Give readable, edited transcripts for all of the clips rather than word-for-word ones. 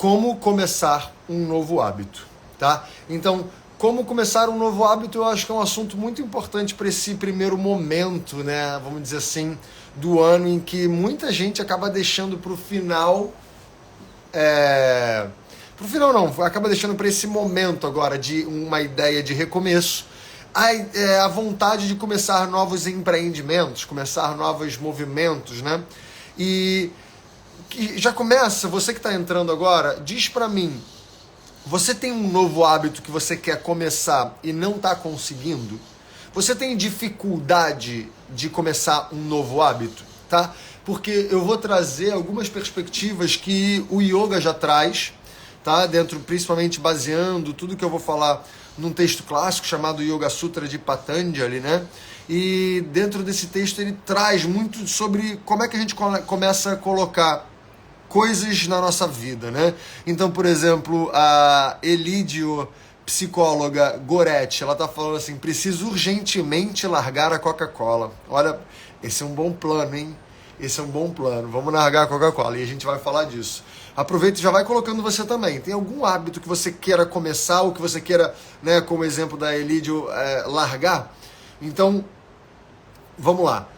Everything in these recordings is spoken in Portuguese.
como começar um novo hábito, tá? Então, como começar um novo hábito, eu acho que é um assunto muito importante para esse primeiro momento, né? Vamos dizer assim, do ano em que muita gente acaba deixando para o final. Para o final não, acaba deixando para esse momento agora de uma ideia de recomeço. A vontade de começar novos empreendimentos, começar novos movimentos, né? E que já começa, você que está entrando agora, diz para mim, você tem um novo hábito que você quer começar e não está conseguindo? Você tem dificuldade de começar um novo hábito, tá? Porque eu vou trazer algumas perspectivas que o yoga já traz, tá? Dentro, principalmente baseando tudo que eu vou falar num texto clássico chamado Yoga Sutra de Patanjali, né? E dentro desse texto ele traz muito sobre como é que a gente começa a colocar coisas na nossa vida, né? Então, por exemplo, a Elidio, psicóloga Goretti, ela tá falando assim, preciso urgentemente largar a Coca-Cola. Olha, esse é um bom plano, hein? Esse é um bom plano. Vamos largar a Coca-Cola e a gente vai falar disso. Aproveita e já vai colocando você também. Tem algum hábito que você queira começar ou que você queira, né, como exemplo da Elidio, largar? Então, vamos lá.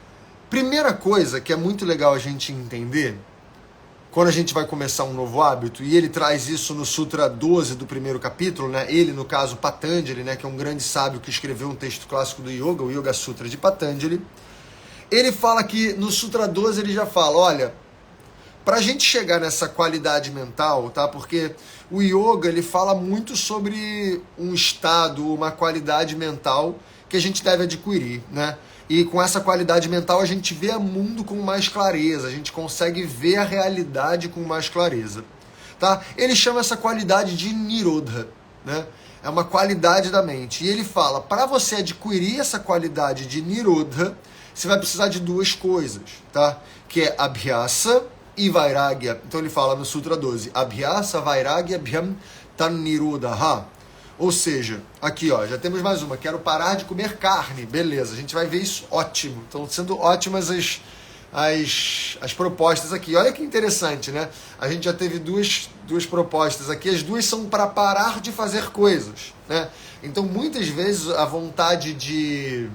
Primeira coisa que é muito legal a gente entender quando a gente vai começar um novo hábito, e ele traz isso no Sutra 12 do primeiro capítulo, né? Ele, no caso, Patanjali, né? Que é um grande sábio que escreveu um texto clássico do Yoga, o Yoga Sutra de Patanjali. Ele fala que no Sutra 12 ele já fala, olha, para a gente chegar nessa qualidade mental, tá? Porque o Yoga ele fala muito sobre um estado, uma qualidade mental que a gente deve adquirir, né? E com essa qualidade mental a gente vê o mundo com mais clareza, a gente consegue ver a realidade com mais clareza, tá? Ele chama essa qualidade de Nirodha, né? É uma qualidade da mente. E ele fala, para você adquirir essa qualidade de Nirodha, você vai precisar de duas coisas, tá? Que é Abhyasa e Vairagya. Então ele fala no Sutra 12, Abhyasa, Vairagya, Bhyam, Tan Nirodha. Ou seja, aqui ó, já temos mais uma, quero parar de comer carne, beleza, a gente vai ver isso, ótimo, estão sendo ótimas as propostas aqui, olha que interessante, né? A gente já teve duas propostas aqui, as duas são para parar de fazer coisas, né? Então muitas vezes a vontade de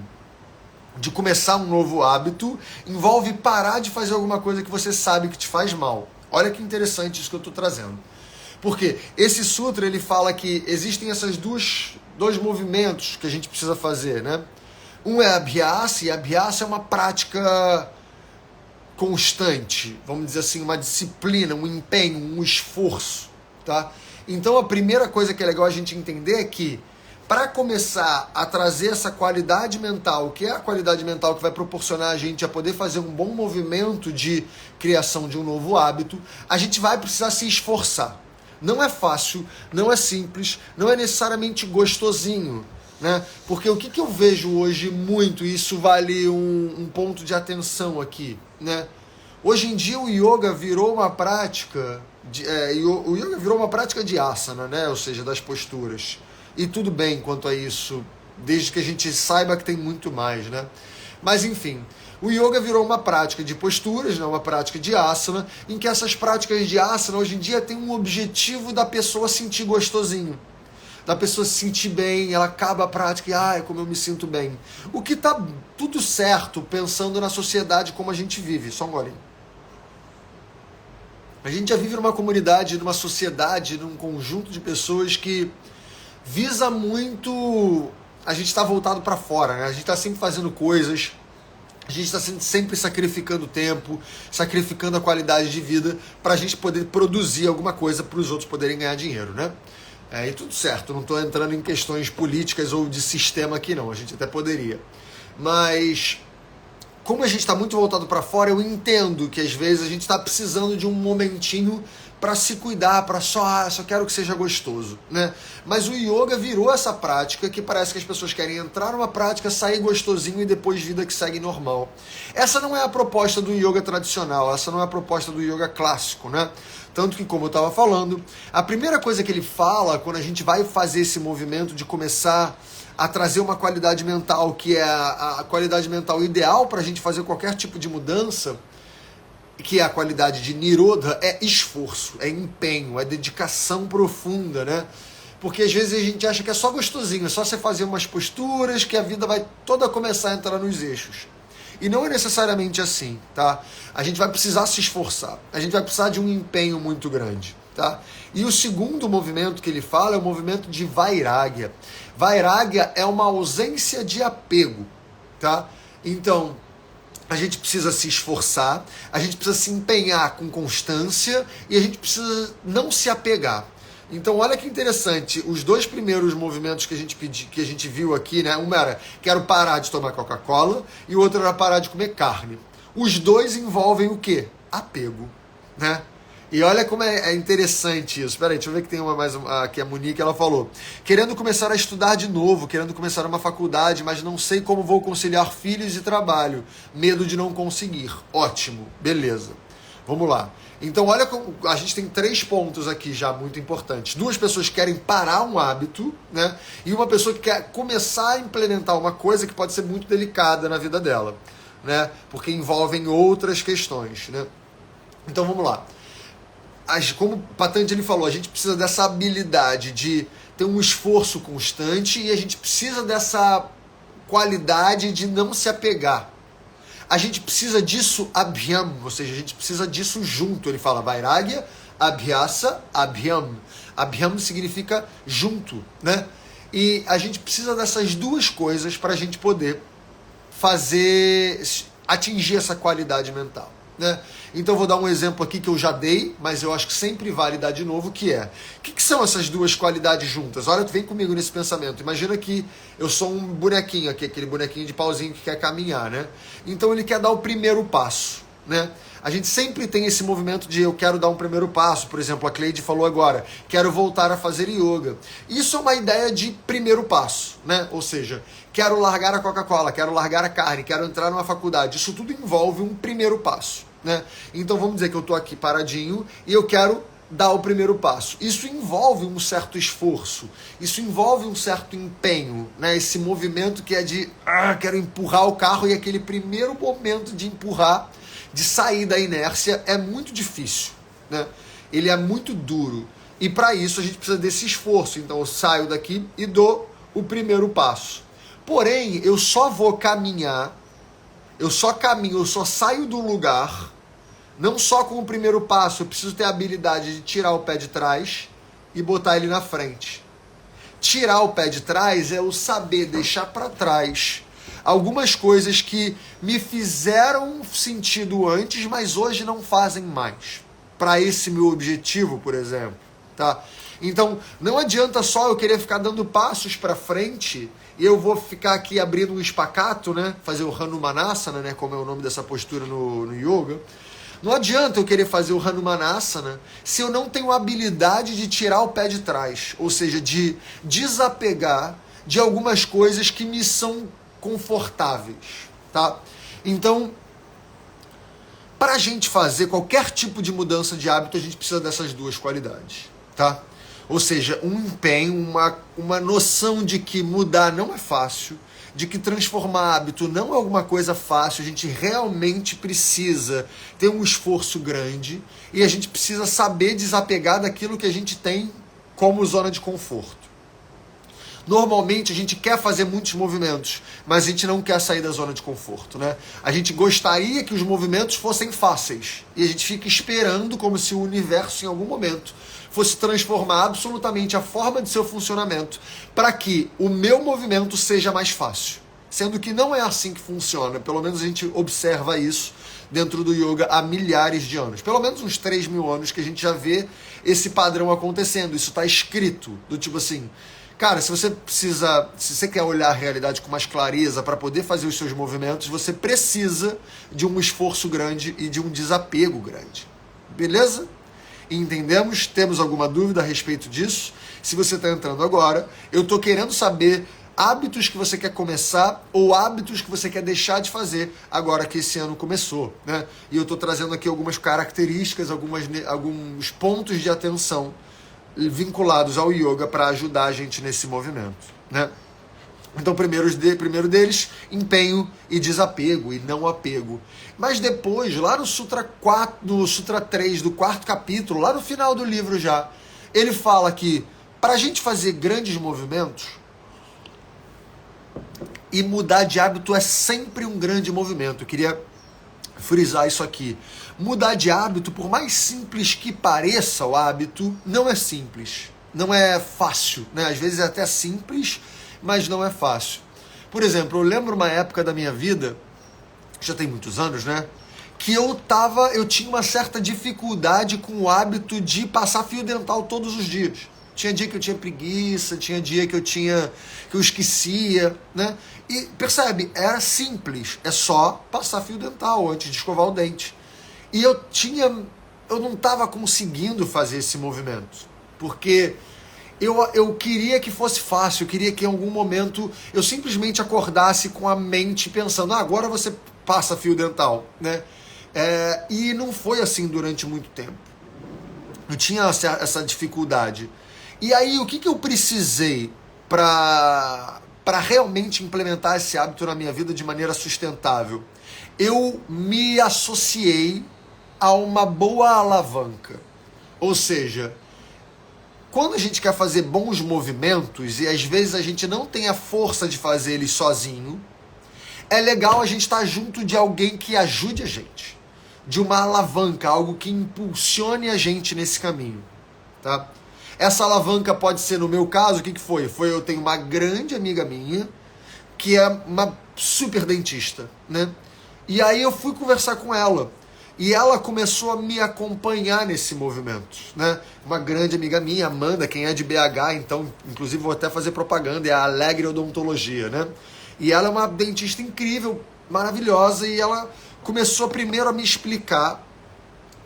começar um novo hábito envolve parar de fazer alguma coisa que você sabe que te faz mal. Olha que interessante isso que eu estou trazendo. Porque esse sutra ele fala que existem esses dois movimentos que a gente precisa fazer, né? Um é Abhyasa, e Abhyasa é uma prática constante, vamos dizer assim, uma disciplina, um empenho, um esforço, tá? Então a primeira coisa que é legal a gente entender é que para começar a trazer essa qualidade mental, que é a qualidade mental que vai proporcionar a gente a poder fazer um bom movimento de criação de um novo hábito, a gente vai precisar se esforçar. Não é fácil, não é simples, não é necessariamente gostosinho, né? Porque o que eu vejo hoje muito, e isso vale um ponto de atenção aqui, né? Hoje em dia o yoga virou uma prática o yoga virou uma prática de asana, né? Ou seja, das posturas. E tudo bem quanto a isso, desde que a gente saiba que tem muito mais, né? Mas enfim, o yoga virou uma prática de posturas, né? Uma prática de asana, em que essas práticas de asana hoje em dia tem um objetivo da pessoa sentir gostosinho, da pessoa se sentir bem, ela acaba a prática e como eu me sinto bem. O que tá tudo certo pensando na sociedade como a gente vive, só um golinho. A gente já vive numa comunidade, numa sociedade, num conjunto de pessoas que visa muito, a gente está voltado para fora, né? A gente está sempre fazendo coisas, a gente está sempre sacrificando tempo, sacrificando a qualidade de vida para a gente poder produzir alguma coisa para os outros poderem ganhar dinheiro, né? E tudo certo, não estou entrando em questões políticas ou de sistema aqui não, a gente até poderia. Mas como a gente está muito voltado para fora, eu entendo que às vezes a gente está precisando de um momentinho para se cuidar, para só quero que seja gostoso, né? Mas o yoga virou essa prática que parece que as pessoas querem entrar numa prática, sair gostosinho e depois vida que segue normal. Essa não é a proposta do yoga tradicional, essa não é a proposta do yoga clássico, né? Tanto que, como eu estava falando, a primeira coisa que ele fala quando a gente vai fazer esse movimento de começar a trazer uma qualidade mental que é a qualidade mental ideal para a gente fazer qualquer tipo de mudança, que é a qualidade de Nirodha, é esforço, é empenho, é dedicação profunda, né? Porque às vezes a gente acha que é só gostosinho, é só você fazer umas posturas que a vida vai toda começar a entrar nos eixos. E não é necessariamente assim, tá? A gente vai precisar se esforçar, a gente vai precisar de um empenho muito grande, tá? E o segundo movimento que ele fala é o movimento de Vairagya. Vairagya é uma ausência de apego, tá? Então, a gente precisa se esforçar, a gente precisa se empenhar com constância e a gente precisa não se apegar. Então, olha que interessante, os dois primeiros movimentos que a gente viu aqui, né? Um era quero parar de tomar Coca-Cola e o outro era parar de comer carne. Os dois envolvem o quê? Apego, né? E olha como é interessante isso. Peraí, deixa eu ver que tem aqui a Monique, ela falou. Querendo começar a estudar de novo, querendo começar uma faculdade, mas não sei como vou conciliar filhos e trabalho. Medo de não conseguir. Ótimo, beleza. Vamos lá. Então olha como a gente tem 3 pontos aqui já muito importantes. 2 pessoas querem parar um hábito, né? E uma pessoa que quer começar a implementar uma coisa que pode ser muito delicada na vida dela, né? Porque envolvem outras questões, né? Então vamos lá. Como Patanjali falou, a gente precisa dessa habilidade de ter um esforço constante e a gente precisa dessa qualidade de não se apegar. A gente precisa disso abhyam, ou seja, a gente precisa disso junto. Ele fala Vairagya, Abhyasa, Abhyam. Abhyam significa junto, né? E a gente precisa dessas 2 coisas para a gente poder atingir essa qualidade mental, né? Então eu vou dar um exemplo aqui que eu já dei, mas eu acho que sempre vale dar de novo, que é, o que são essas 2 qualidades juntas? Olha, vem comigo nesse pensamento. Imagina que eu sou um bonequinho aqui, aquele bonequinho de pauzinho que quer caminhar, né? Então ele quer dar o primeiro passo, né? A gente sempre tem esse movimento de eu quero dar um primeiro passo. Por exemplo, a Cleide falou agora, quero voltar a fazer yoga. Isso é uma ideia de primeiro passo, né? Ou seja, quero largar a Coca-Cola, quero largar a carne, quero entrar numa faculdade. Isso tudo envolve um primeiro passo, né? Então vamos dizer que eu estou aqui paradinho e eu quero dar o primeiro passo. Isso envolve um certo esforço, isso envolve um certo empenho, né? Esse movimento que é de quero empurrar o carro, e aquele primeiro momento de empurrar, de sair da inércia, é muito difícil, né? Ele é muito duro e para isso a gente precisa desse esforço. Então eu saio daqui e dou o primeiro passo. Porém, eu só vou caminhar, eu só saio do lugar, não só com o primeiro passo, eu preciso ter a habilidade de tirar o pé de trás e botar ele na frente. Tirar o pé de trás é o saber deixar para trás algumas coisas que me fizeram sentido antes, mas hoje não fazem mais. Para esse meu objetivo, por exemplo, tá? Então, não adianta só eu querer ficar dando passos para frente e eu vou ficar aqui abrindo um espacato, né? Fazer o Hanumanasana, né? Como é o nome dessa postura no yoga. Não adianta eu querer fazer o Hanumanasana se eu não tenho a habilidade de tirar o pé de trás, ou seja, de desapegar de algumas coisas que me são confortáveis, tá? Então, para a gente fazer qualquer tipo de mudança de hábito, a gente precisa dessas 2 qualidades, tá? Ou seja, um empenho, uma noção de que mudar não é fácil, de que transformar hábito não é alguma coisa fácil, a gente realmente precisa ter um esforço grande e a gente precisa saber desapegar daquilo que a gente tem como zona de conforto. Normalmente a gente quer fazer muitos movimentos, mas a gente não quer sair da zona de conforto, né? A gente gostaria que os movimentos fossem fáceis e a gente fica esperando como se o universo em algum momento fosse transformar absolutamente a forma de seu funcionamento para que o meu movimento seja mais fácil. Sendo que não é assim que funciona, pelo menos a gente observa isso dentro do yoga há milhares de anos. Pelo menos uns 3.000 anos que a gente já vê esse padrão acontecendo. Isso está escrito, do tipo assim, cara, se você quer olhar a realidade com mais clareza para poder fazer os seus movimentos, você precisa de um esforço grande e de um desapego grande. Beleza? Entendemos? Temos alguma dúvida a respeito disso? Se você está entrando agora, eu estou querendo saber hábitos que você quer começar ou hábitos que você quer deixar de fazer agora que esse ano começou, né? E eu estou trazendo aqui algumas características, alguns pontos de atenção vinculados ao yoga para ajudar a gente nesse movimento, né? Então, primeiro deles, empenho e desapego e não apego. Mas depois, lá no Sutra 4, no Sutra 3, do quarto capítulo, lá no final do livro já, ele fala que para a gente fazer grandes movimentos, e mudar de hábito é sempre um grande movimento. Eu queria frisar isso aqui. Mudar de hábito, por mais simples que pareça o hábito, não é simples. Não é fácil, né? Às vezes é até simples, mas não é fácil. Por exemplo, eu lembro uma época da minha vida, já tem muitos anos, né? Que eu tinha uma certa dificuldade com o hábito de passar fio dental todos os dias. Tinha dia que eu tinha preguiça, tinha dia que eu esquecia, né? E percebe, era simples, é só passar fio dental antes de escovar o dente. E eu não estava conseguindo fazer esse movimento, porque eu queria que fosse fácil, eu queria que em algum momento eu simplesmente acordasse com a mente pensando, agora você passa fio dental, né? E não foi assim durante muito tempo. Eu tinha essa dificuldade. E aí, o que eu precisei para realmente implementar esse hábito na minha vida de maneira sustentável? Eu me associei a uma boa alavanca. Ou seja, quando a gente quer fazer bons movimentos e às vezes a gente não tem a força de fazer eles sozinho, é legal a gente estar junto de alguém que ajude a gente, de uma alavanca, algo que impulsione a gente nesse caminho, tá? Essa alavanca pode ser, no meu caso, o que foi? Eu tenho uma grande amiga minha, que é uma super dentista, né? E aí eu fui conversar com ela, e ela começou a me acompanhar nesse movimento, né? Uma grande amiga minha, Amanda, quem é de BH, então, inclusive vou até fazer propaganda, é a Alegre Odontologia, né? E ela é uma dentista incrível, maravilhosa, e ela começou primeiro a me explicar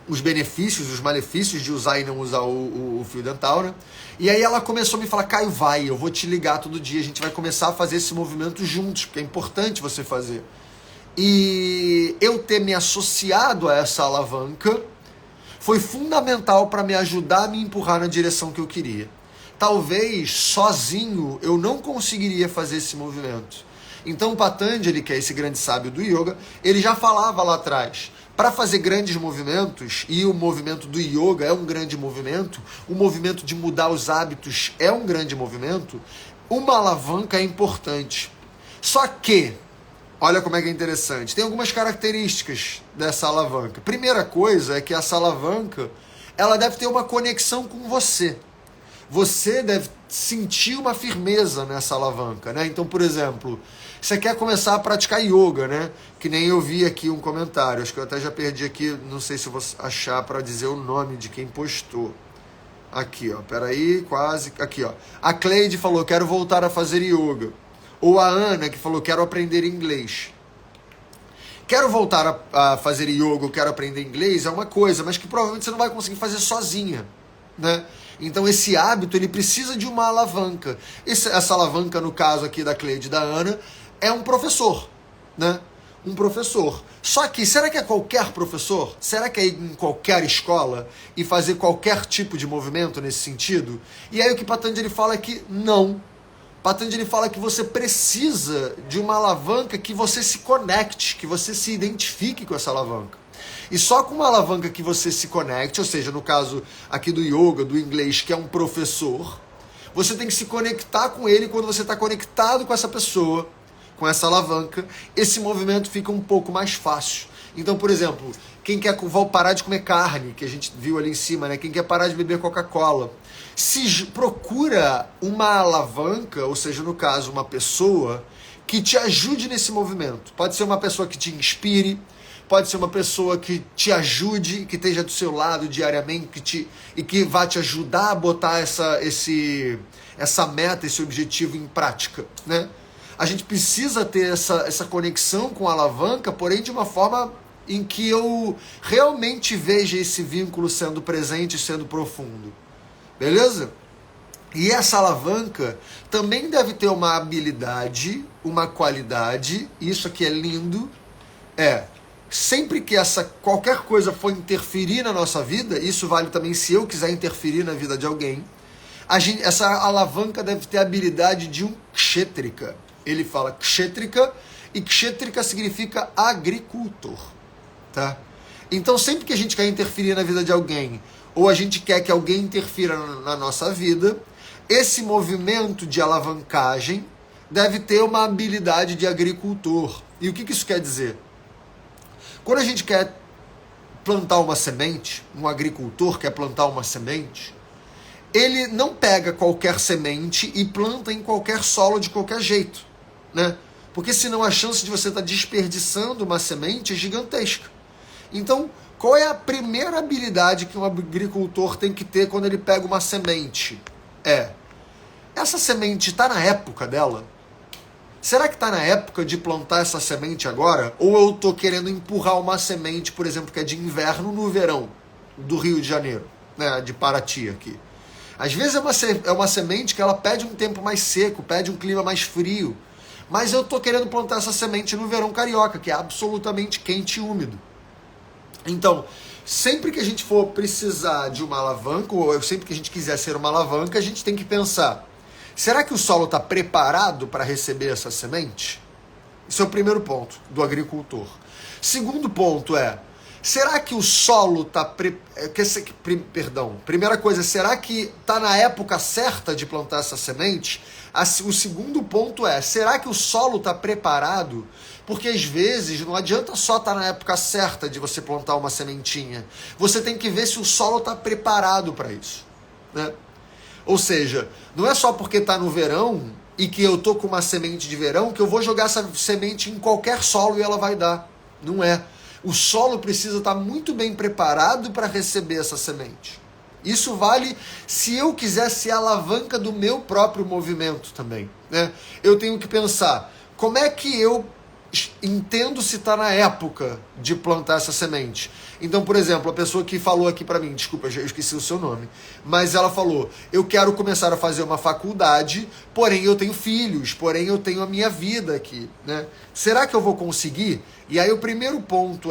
os benefícios, os malefícios de usar e não usar o fio dental, né? E aí ela começou a me falar, Caio, eu vou te ligar todo dia, a gente vai começar a fazer esse movimento juntos, porque é importante você fazer. E eu ter me associado a essa alavanca foi fundamental para me ajudar a me empurrar na direção que eu queria. Talvez sozinho eu não conseguiria fazer esse movimento. Então o Patanjali, que é esse grande sábio do yoga, ele já falava lá atrás, para fazer grandes movimentos, e o movimento do yoga é um grande movimento, o movimento de mudar os hábitos é um grande movimento, uma alavanca é importante. Só que, olha como é que é interessante, tem algumas características dessa alavanca. Primeira coisa é que essa alavanca, ela deve ter uma conexão com você. Você deve sentir uma firmeza nessa alavanca, né? Então, por exemplo, você quer começar a praticar yoga, né? Que nem eu vi aqui um comentário, acho que eu até já perdi aqui, não sei se eu vou achar para dizer o nome de quem postou. Aqui, ó, peraí, quase, aqui, ó. A Cleide falou, quero voltar a fazer yoga. Ou a Ana, que falou, quero aprender inglês. Quero voltar a fazer yoga, ou quero aprender inglês, é uma coisa, mas que provavelmente você não vai conseguir fazer sozinha, né? Então esse hábito, ele precisa de uma alavanca. Essa alavanca, no caso aqui da Cleide e da Ana, é um professor, né? Um professor. Só que, será que é qualquer professor? Será que é ir em qualquer escola e fazer qualquer tipo de movimento nesse sentido? E aí o que Patanjali fala é que não. Patanjali fala que você precisa de uma alavanca que você se conecte, que você se identifique com essa alavanca. E só com uma alavanca que você se conecte, ou seja, no caso aqui do yoga, do inglês, que é um professor, você tem que se conectar com ele. Quando você está conectado com essa pessoa, com essa alavanca, esse movimento fica um pouco mais fácil. Então, por exemplo, quem quer parar de comer carne, que a gente viu ali em cima, né? Quem quer parar de beber Coca-Cola, se procura uma alavanca, ou seja, no caso, uma pessoa que te ajude nesse movimento. Pode ser uma pessoa que te inspire, pode ser uma pessoa que te ajude, que esteja do seu lado diariamente, e que vá te ajudar a botar essa meta, esse objetivo em prática, né? A gente precisa ter essa conexão com a alavanca, porém de uma forma em que eu realmente veja esse vínculo sendo presente, sendo profundo. Beleza? E essa alavanca também deve ter uma habilidade, uma qualidade, isso aqui é lindo, sempre que qualquer coisa for interferir na nossa vida, isso vale também se eu quiser interferir na vida de alguém, essa alavanca deve ter a habilidade de um kshetrika. Ele fala kshetrika, e kshetrika significa agricultor, tá? Então sempre que a gente quer interferir na vida de alguém, ou a gente quer que alguém interfira na nossa vida, esse movimento de alavancagem deve ter uma habilidade de agricultor. E o que isso quer dizer? Quando a gente quer plantar uma semente, um agricultor quer plantar uma semente, ele não pega qualquer semente e planta em qualquer solo de qualquer jeito, né? Porque senão a chance de você estar desperdiçando uma semente é gigantesca. Então, qual é a primeira habilidade que um agricultor tem que ter quando ele pega uma semente? Essa semente está na época dela? Será que está na época de plantar essa semente agora? Ou eu estou querendo empurrar uma semente, por exemplo, que é de inverno no verão do Rio de Janeiro, né, de Paraty aqui? Às vezes é uma semente que ela pede um tempo mais seco, pede um clima mais frio. Mas eu estou querendo plantar essa semente no verão carioca, que é absolutamente quente e úmido. Então, sempre que a gente for precisar de uma alavanca, ou sempre que a gente quiser ser uma alavanca, a gente tem que pensar: será que o solo está preparado para receber essa semente? Esse é o primeiro ponto do agricultor. Segundo ponto será que o solo está... Primeira coisa, será que está na época certa de plantar essa semente? O segundo ponto será que o solo está preparado? Porque às vezes não adianta só estar na época certa de você plantar uma sementinha. Você tem que ver se o solo está preparado para isso, né? Ou seja, não é só porque está no verão e que eu estou com uma semente de verão que eu vou jogar essa semente em qualquer solo e ela vai dar. Não é. O solo precisa estar muito bem preparado para receber essa semente. Isso vale se eu quiser ser a alavanca do meu próprio movimento também, né? Eu tenho que pensar, como é que eu entendo se está na época de plantar essa semente? Então, por exemplo, a pessoa que falou aqui para mim, desculpa, eu esqueci o seu nome, mas ela falou: eu quero começar a fazer uma faculdade, porém eu tenho filhos, porém eu tenho a minha vida aqui, né? Será que eu vou conseguir? E aí o primeiro ponto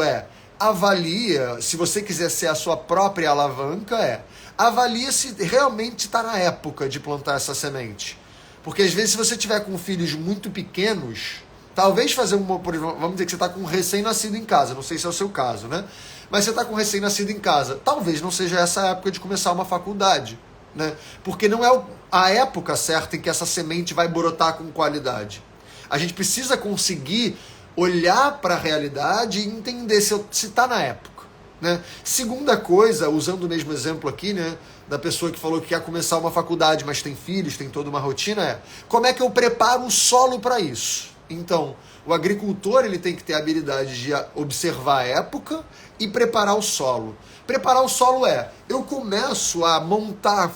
avalia, se você quiser ser a sua própria alavanca, avalia se realmente está na época de plantar essa semente. Porque às vezes se você tiver com filhos muito pequenos, talvez fazer vamos dizer que você está com um recém-nascido em casa, não sei se é o seu caso, né? Mas você está com um recém-nascido em casa, talvez não seja essa a época de começar uma faculdade, né? Porque não é a época certa em que essa semente vai brotar com qualidade. A gente precisa conseguir olhar para a realidade e entender se está na época, né? Segunda coisa, usando o mesmo exemplo aqui, né, da pessoa que falou que quer começar uma faculdade, mas tem filhos, tem toda uma rotina, como é que eu preparo o solo para isso? Então, o agricultor ele tem que ter a habilidade de observar a época e preparar o solo. Preparar o solo eu começo a montar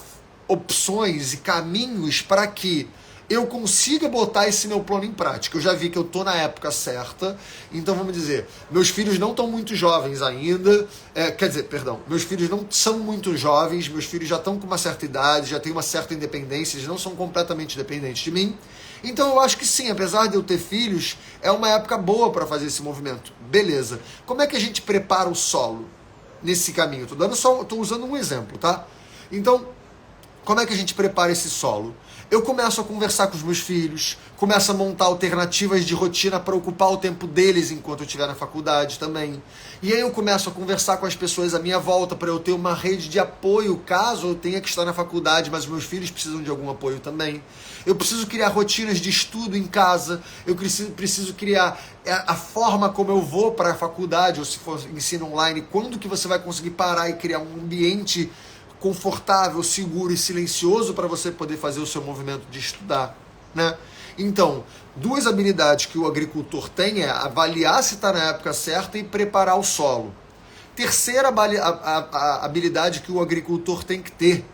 opções e caminhos para que eu consiga botar esse meu plano em prática. Eu já vi que eu estou na época certa, então vamos dizer, meus filhos não estão muito jovens ainda, meus filhos não são muito jovens, meus filhos já estão com uma certa idade, já têm uma certa independência, eles não são completamente dependentes de mim. Então eu acho que sim, apesar de eu ter filhos, é uma época boa para fazer esse movimento. Beleza. Como é que a gente prepara o solo nesse caminho? Estou usando um exemplo, tá? Então, como é que a gente prepara esse solo? Eu começo a conversar com os meus filhos, começo a montar alternativas de rotina para ocupar o tempo deles enquanto eu estiver na faculdade também. E aí eu começo a conversar com as pessoas à minha volta para eu ter uma rede de apoio caso eu tenha que estar na faculdade, mas os meus filhos precisam de algum apoio também. Eu preciso criar rotinas de estudo em casa, eu preciso criar a forma como eu vou para a faculdade, ou se for ensino online, quando que você vai conseguir parar e criar um ambiente confortável, seguro e silencioso para você poder fazer o seu movimento de estudar, né? Então, duas habilidades que o agricultor tem avaliar se está na época certa e preparar o solo. Terceira habilidade que o agricultor tem que ter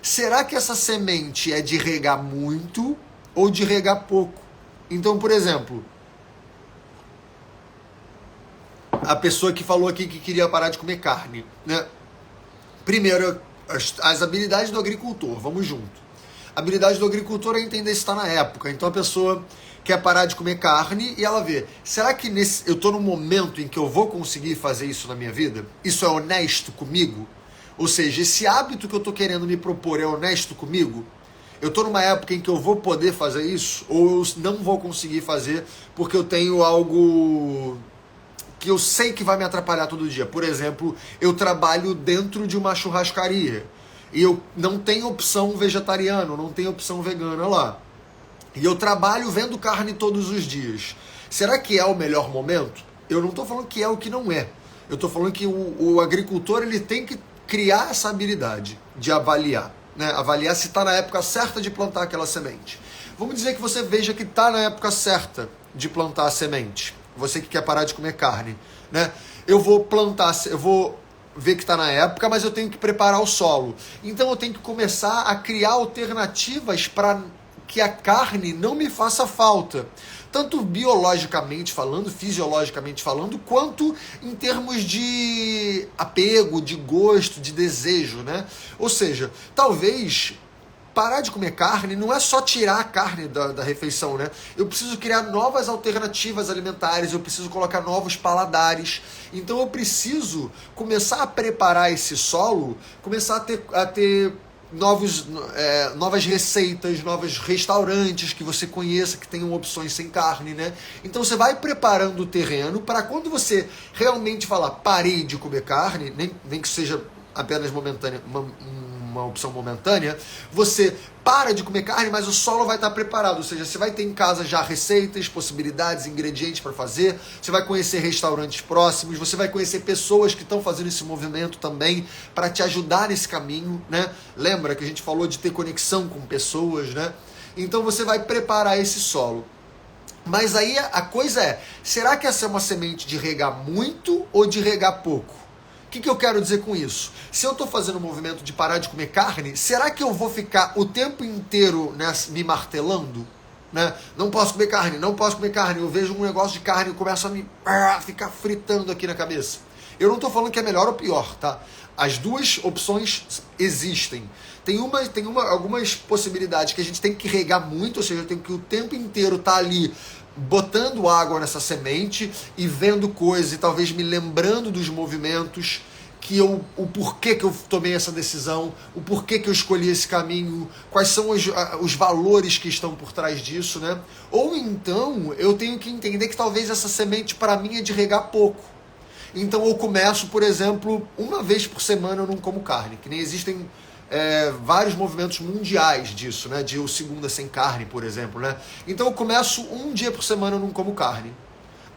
será que essa semente é de regar muito ou de regar pouco? Então, por exemplo, a pessoa que falou aqui que queria parar de comer carne, né? Primeiro, as habilidades do agricultor, vamos junto. A habilidade do agricultor é entender se está na época. Então a pessoa quer parar de comer carne e ela vê, será que eu estou num momento em que eu vou conseguir fazer isso na minha vida? Isso é honesto comigo? Ou seja, esse hábito que eu estou querendo me propor é honesto comigo? Eu estou numa época em que eu vou poder fazer isso ou eu não vou conseguir fazer porque eu tenho algo que eu sei que vai me atrapalhar todo dia. Por exemplo, eu trabalho dentro de uma churrascaria e eu não tenho opção vegetariana, não tenho opção vegana lá. E eu trabalho vendo carne todos os dias. Será que é o melhor momento? Eu não estou falando que é o que não é. Eu estou falando que o agricultor ele tem que criar essa habilidade de avaliar. Né? Avaliar se está na época certa de plantar aquela semente. Vamos dizer que você veja que está na época certa de plantar a semente. Você que quer parar de comer carne. Né? Eu vou plantar, eu vou ver que está na época, mas eu tenho que preparar o solo. Então eu tenho que começar a criar alternativas para que a carne não me faça falta. Tanto biologicamente falando, fisiologicamente falando, quanto em termos de apego, de gosto, de desejo, né? Ou seja, talvez parar de comer carne não é só tirar a carne da refeição, né? Eu preciso criar novas alternativas alimentares, eu preciso colocar novos paladares. Então eu preciso começar a preparar esse solo, começar a ter novas receitas, novos restaurantes que você conheça, que tenham opções sem carne, né? Então você vai preparando o terreno para quando você realmente falar parei de comer carne, nem que seja apenas momentânea, uma opção momentânea, você para de comer carne, mas o solo vai estar preparado, ou seja, você vai ter em casa já receitas, possibilidades, ingredientes para fazer, você vai conhecer restaurantes próximos, você vai conhecer pessoas que estão fazendo esse movimento também para te ajudar nesse caminho, né? Lembra que a gente falou de ter conexão com pessoas, né? Então você vai preparar esse solo. Mas aí a coisa é, será que essa é uma semente de regar muito ou de regar pouco? O que eu quero dizer com isso? Se eu estou fazendo um movimento de parar de comer carne, será que eu vou ficar o tempo inteiro me martelando? Né? Não posso comer carne, não posso comer carne. Eu vejo um negócio de carne e começo a ficar fritando aqui na cabeça. Eu não estou falando que é melhor ou pior, tá? As duas opções existem. Tem algumas possibilidades que a gente tem que regar muito, ou seja, eu tenho que o tempo inteiro estar ali botando água nessa semente e vendo coisas e talvez me lembrando dos movimentos o porquê que eu tomei essa decisão, o porquê que eu escolhi esse caminho, quais são os valores que estão por trás disso, né? Ou então eu tenho que entender que talvez essa semente para mim é de regar pouco. Então eu começo, por exemplo, uma vez por semana eu não como carne, que nem existem vários movimentos mundiais disso, né? De segunda sem carne, por exemplo, né? Então eu começo um dia por semana eu não como carne.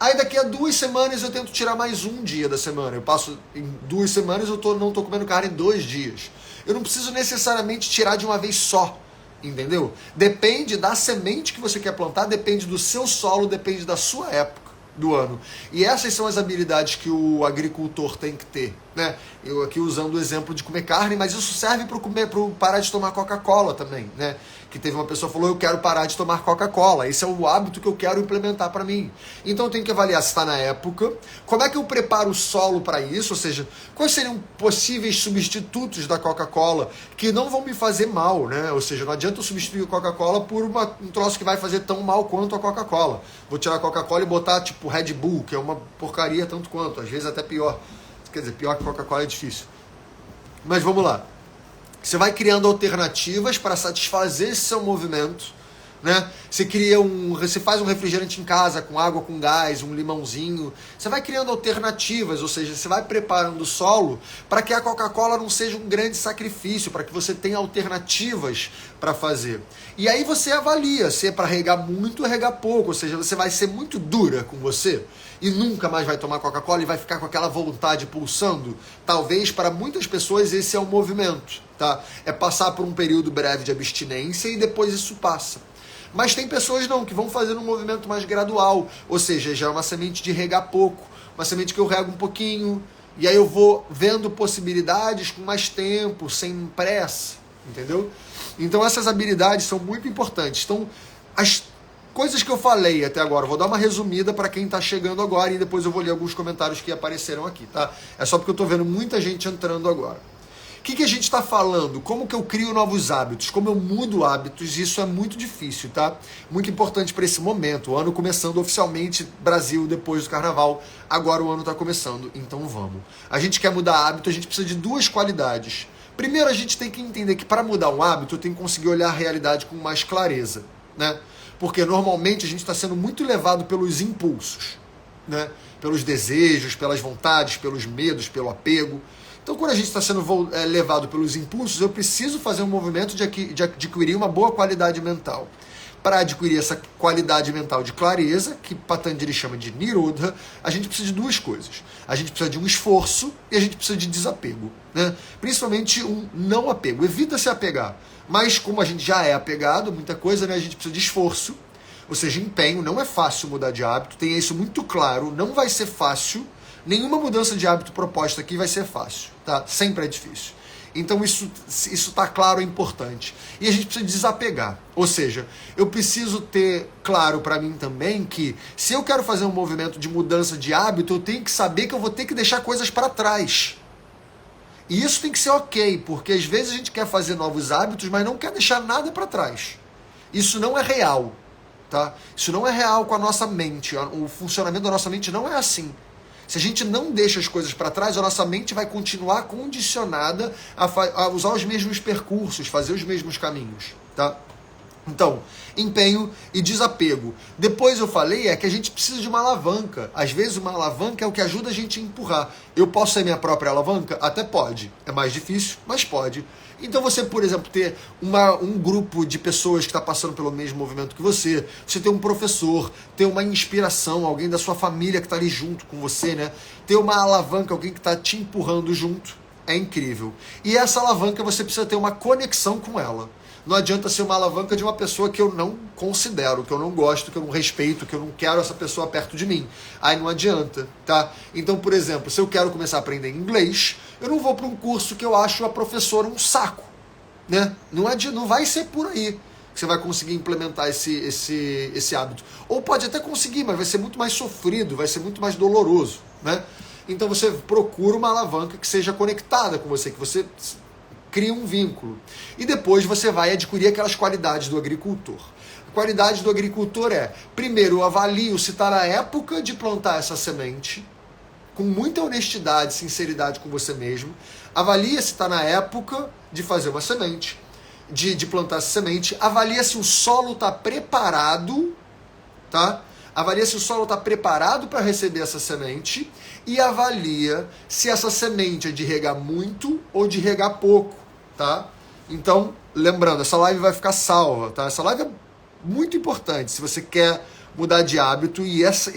Aí daqui a 2 semanas eu tento tirar mais um dia da semana. Eu passo em 2 semanas eu não tô comendo carne 2 dias. Eu não preciso necessariamente tirar de uma vez só, entendeu? Depende da semente que você quer plantar, depende do seu solo, depende da sua época do ano. E essas são as habilidades que o agricultor tem que ter, né? Eu aqui usando o exemplo de comer carne, mas isso serve para parar de tomar Coca-Cola também, né? Que teve uma pessoa que falou, eu quero parar de tomar Coca-Cola. Esse é o hábito que eu quero implementar para mim. Então eu tenho que avaliar se está na época, como é que eu preparo o solo para isso, ou seja, quais seriam possíveis substitutos da Coca-Cola que não vão me fazer mal, né? Ou seja, não adianta eu substituir a Coca-Cola por um troço que vai fazer tão mal quanto a Coca-Cola. Vou tirar a Coca-Cola e botar tipo Red Bull, que é uma porcaria tanto quanto, às vezes até pior. Quer dizer, pior que Coca-Cola é difícil. Mas vamos lá. Você vai criando alternativas para satisfazer esse seu movimento, né? Você faz um refrigerante em casa com água com gás, um limãozinho. Você vai criando alternativas, ou seja, você vai preparando o solo para que a Coca-Cola não seja um grande sacrifício, para que você tenha alternativas para fazer. E aí você avalia se é para regar muito ou regar pouco, ou seja, você vai ser muito dura com você e nunca mais vai tomar Coca-Cola e vai ficar com aquela vontade pulsando. Talvez para muitas pessoas esse é o movimento, tá? É passar por um período breve de abstinência e depois isso passa. Mas tem pessoas não, que vão fazendo um movimento mais gradual, ou seja, já é uma semente de regar pouco, uma semente que eu rego um pouquinho, e aí eu vou vendo possibilidades com mais tempo, sem pressa, entendeu? Então essas habilidades são muito importantes. Então, as coisas que eu falei até agora, eu vou dar uma resumida para quem está chegando agora e depois eu vou ler alguns comentários que apareceram aqui, tá? É só porque eu estou vendo muita gente entrando agora. O que a gente está falando? Como que eu crio novos hábitos? Como eu mudo hábitos? Isso é muito difícil, tá? Muito importante para esse momento. O ano começando oficialmente, Brasil, depois do Carnaval. Agora o ano está começando, então vamos. A gente quer mudar hábito, a gente precisa de 2 qualidades. Primeiro a gente tem que entender que para mudar um hábito eu tenho que conseguir olhar a realidade com mais clareza, né? Porque normalmente a gente está sendo muito levado pelos impulsos, né? Pelos desejos, pelas vontades, pelos medos, pelo apego. Então quando a gente está sendo levado pelos impulsos, eu preciso fazer um movimento de adquirir uma boa qualidade mental. Para adquirir essa qualidade mental de clareza, que Patanjali chama de Nirodha, a gente precisa de duas coisas. A gente precisa de um esforço e a gente precisa de desapego, né? Principalmente um não apego. Evita se apegar. Mas como a gente já é apegado, muita coisa, né? A gente precisa de esforço, ou seja, empenho. Não é fácil mudar de hábito, tenha isso muito claro. Não vai ser fácil. Nenhuma mudança de hábito proposta aqui vai ser fácil, tá? Sempre é difícil. Então isso tá claro, é importante. E a gente precisa desapegar. Ou seja, eu preciso ter claro para mim também que se eu quero fazer um movimento de mudança de hábito, eu tenho que saber que eu vou ter que deixar coisas para trás. E isso tem que ser ok, porque às vezes a gente quer fazer novos hábitos, mas não quer deixar nada para trás. Isso não é real, tá? Isso não é real com a nossa mente. O funcionamento da nossa mente não é assim. Se a gente não deixa as coisas para trás, a nossa mente vai continuar condicionada a usar os mesmos percursos, fazer os mesmos caminhos, tá? Então, empenho e desapego. Depois eu falei que a gente precisa de uma alavanca. Às vezes uma alavanca é o que ajuda a gente a empurrar. Eu posso ser minha própria alavanca? Até pode. É mais difícil, mas pode. Então você, por exemplo, ter um grupo de pessoas que está passando pelo mesmo movimento que você ter um professor, ter uma inspiração, alguém da sua família que está ali junto com você, né? Ter uma alavanca, alguém que está te empurrando junto, é incrível. E essa alavanca você precisa ter uma conexão com ela. Não adianta ser uma alavanca de uma pessoa que eu não considero, que eu não gosto, que eu não respeito, que eu não quero essa pessoa perto de mim. Aí não adianta, tá? Então, por exemplo, se eu quero começar a aprender inglês, eu não vou para um curso que eu acho a professora um saco, né? Não vai ser por aí que você vai conseguir implementar esse hábito. Ou pode até conseguir, mas vai ser muito mais sofrido, vai ser muito mais doloroso, né? Então você procura uma alavanca que seja conectada com você, que você cria um vínculo. E depois você vai adquirir aquelas qualidades do agricultor. A qualidade do agricultor é, primeiro, eu avalio se está na época de plantar essa semente, com muita honestidade, sinceridade com você mesmo. Avalia se está na época de fazer uma semente, de plantar essa semente. Avalia se o solo está preparado, tá? Avalia se o solo está preparado para receber essa semente e avalia se essa semente é de regar muito ou de regar pouco, tá? Então, lembrando, essa live vai ficar salva, tá? Essa live é muito importante se você quer mudar de hábito e essa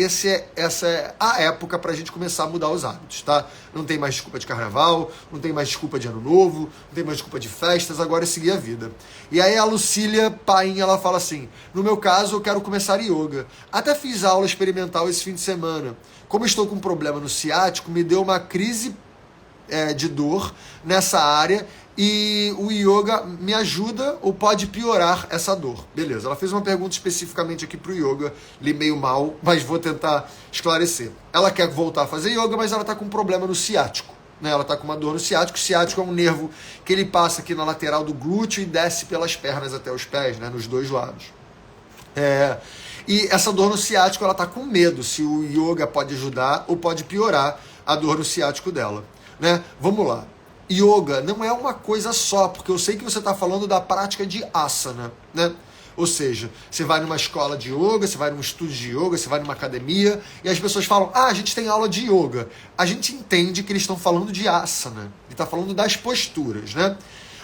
é a época para a gente começar a mudar os hábitos, tá? Não tem mais desculpa de carnaval, não tem mais desculpa de ano novo, não tem mais desculpa de festas, agora é seguir a vida. E aí a Lucília Paim, ela fala assim, no meu caso eu quero começar yoga. Até fiz aula experimental esse fim de semana. Como estou com um problema no ciático, me deu uma crise de dor nessa área e o yoga me ajuda ou pode piorar essa dor? Beleza, ela fez uma pergunta especificamente aqui pro yoga, li meio mal, mas vou tentar esclarecer. Ela quer voltar a fazer yoga, mas ela tá com um problema no ciático, né? Ela tá com uma dor no ciático. O ciático é um nervo que ele passa aqui na lateral do glúteo e desce pelas pernas até os pés, né? Nos dois lados. E essa dor no ciático, ela tá com medo se o yoga pode ajudar ou pode piorar a dor no ciático dela, né? Vamos lá. Yoga não é uma coisa só, porque eu sei que você está falando da prática de asana, né? Ou seja, você vai numa escola de yoga, você vai num estúdio de yoga, você vai numa academia, e as pessoas falam, a gente tem aula de yoga. A gente entende que eles estão falando de asana, ele está falando das posturas, né?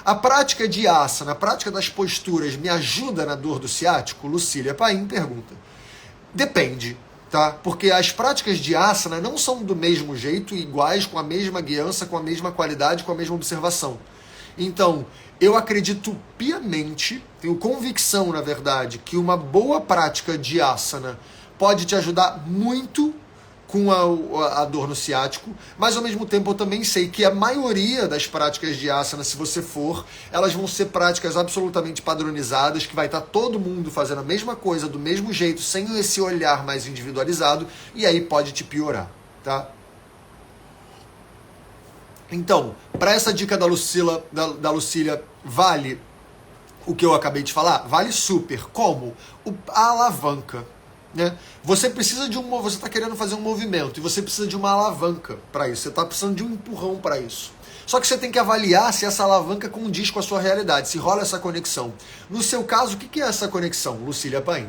A prática de asana, a prática das posturas me ajuda na dor do ciático? Lucília Paim pergunta. Depende. Tá? Porque as práticas de asana não são do mesmo jeito, iguais, com a mesma guiança, com a mesma qualidade, com a mesma observação. Então, eu acredito piamente, tenho convicção, na verdade, que uma boa prática de asana pode te ajudar muito com a dor no ciático, mas ao mesmo tempo eu também sei que a maioria das práticas de asana, se você for, elas vão ser práticas absolutamente padronizadas, que vai estar todo mundo fazendo a mesma coisa, do mesmo jeito, sem esse olhar mais individualizado, e aí pode te piorar, tá? Então, para essa dica da Lucília, vale o que eu acabei de falar? Vale super. Como? A alavanca. Né? Você precisa você está querendo fazer um movimento e você precisa de uma alavanca para isso, você está precisando de um empurrão para isso. Só que você tem que avaliar se essa alavanca condiz com a sua realidade, se rola essa conexão. No seu caso, o que é essa conexão, Lucília Paim?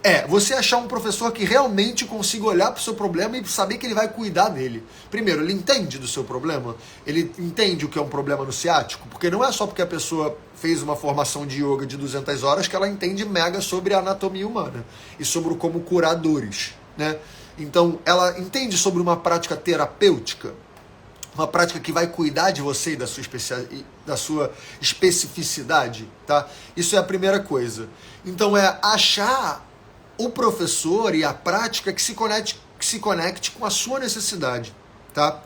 É você achar um professor que realmente consiga olhar para o seu problema e saber que ele vai cuidar dele. Primeiro, ele entende do seu problema? Ele entende o que é um problema no ciático? Porque não é só porque a pessoa fez uma formação de yoga de 200 horas que ela entende mega sobre a anatomia humana e sobre como curar dores, né? Então, ela entende sobre uma prática terapêutica, uma prática que vai cuidar de você e da sua especificidade, tá? Isso é a primeira coisa. Então, é achar o professor e a prática que se conecte com a sua necessidade, tá?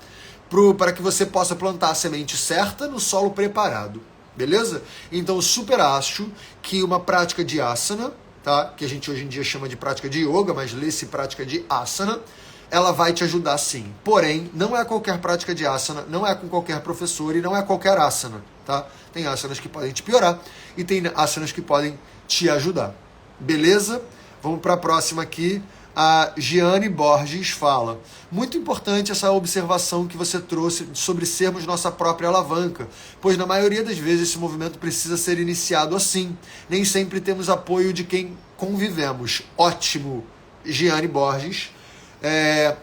Para que você possa plantar a semente certa no solo preparado, beleza? Então, eu super acho que uma prática de asana, tá? Que a gente hoje em dia chama de prática de yoga, mas lê-se prática de asana, ela vai te ajudar sim. Porém, não é qualquer prática de asana, não é com qualquer professor e não é qualquer asana, tá? Tem asanas que podem te piorar e tem asanas que podem te ajudar, beleza? Vamos para a próxima aqui. A Giane Borges fala: muito importante essa observação que você trouxe sobre sermos nossa própria alavanca, pois na maioria das vezes esse movimento precisa ser iniciado assim. Nem sempre temos apoio de quem convivemos. Ótimo, Giane Borges.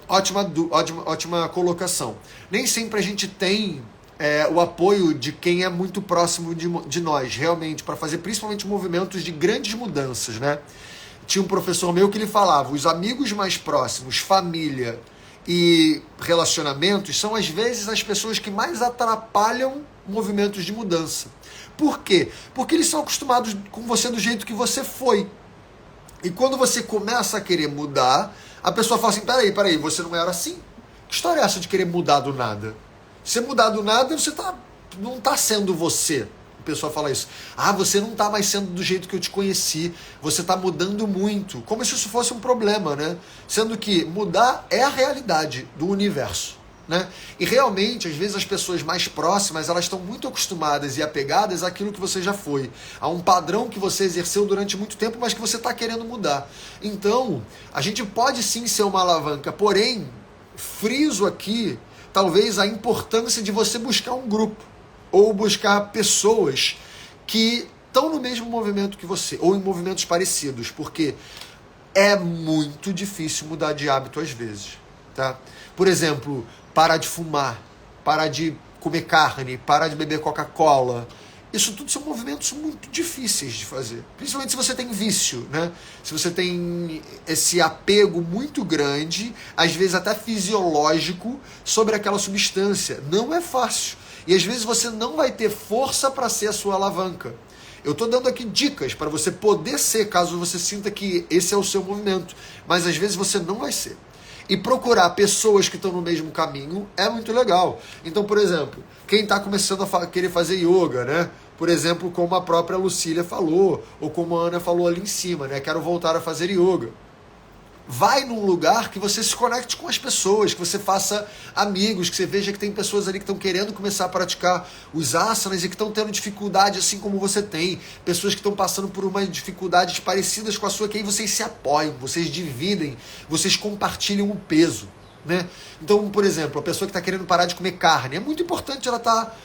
Ótima colocação. Nem sempre a gente tem o apoio de quem é muito próximo de nós, realmente, para fazer principalmente movimentos de grandes mudanças, né? Tinha um professor meu que ele falava: os amigos mais próximos, família e relacionamentos são às vezes as pessoas que mais atrapalham movimentos de mudança. Por quê? Porque eles são acostumados com você do jeito que você foi. E quando você começa a querer mudar, a pessoa fala assim: peraí, você não era assim? Que história é essa de querer mudar do nada? Se mudar do nada, você não está sendo você. A pessoa fala isso. Ah, você não está mais sendo do jeito que eu te conheci. Você está mudando muito. Como se isso fosse um problema, né? Sendo que mudar é a realidade do universo, né? E realmente, às vezes, as pessoas mais próximas, elas estão muito acostumadas e apegadas àquilo que você já foi, a um padrão que você exerceu durante muito tempo, mas que você está querendo mudar. Então, a gente pode sim ser uma alavanca, porém, friso aqui, talvez, a importância de você buscar um grupo, ou buscar pessoas que estão no mesmo movimento que você, ou em movimentos parecidos, porque é muito difícil mudar de hábito às vezes, tá? Por exemplo, parar de fumar, parar de comer carne, parar de beber Coca-Cola. Isso tudo são movimentos muito difíceis de fazer, principalmente se você tem vício, né? Se você tem esse apego muito grande, às vezes até fisiológico, sobre aquela substância. Não é fácil. E às vezes você não vai ter força para ser a sua alavanca. Eu estou dando aqui dicas para você poder ser, caso você sinta que esse é o seu movimento. Mas às vezes você não vai ser. E procurar pessoas que estão no mesmo caminho é muito legal. Então, por exemplo, quem está começando a querer fazer yoga, né? Por exemplo, como a própria Lucília falou, ou como a Ana falou ali em cima, né? Quero voltar a fazer yoga. Vai num lugar que você se conecte com as pessoas, que você faça amigos, que você veja que tem pessoas ali que estão querendo começar a praticar os asanas e que estão tendo dificuldade assim como você tem. Pessoas que estão passando por umas dificuldades parecidas com a sua, que aí vocês se apoiam, vocês dividem, vocês compartilham o peso, né? Então, por exemplo, a pessoa que está querendo parar de comer carne, é muito importante ela estar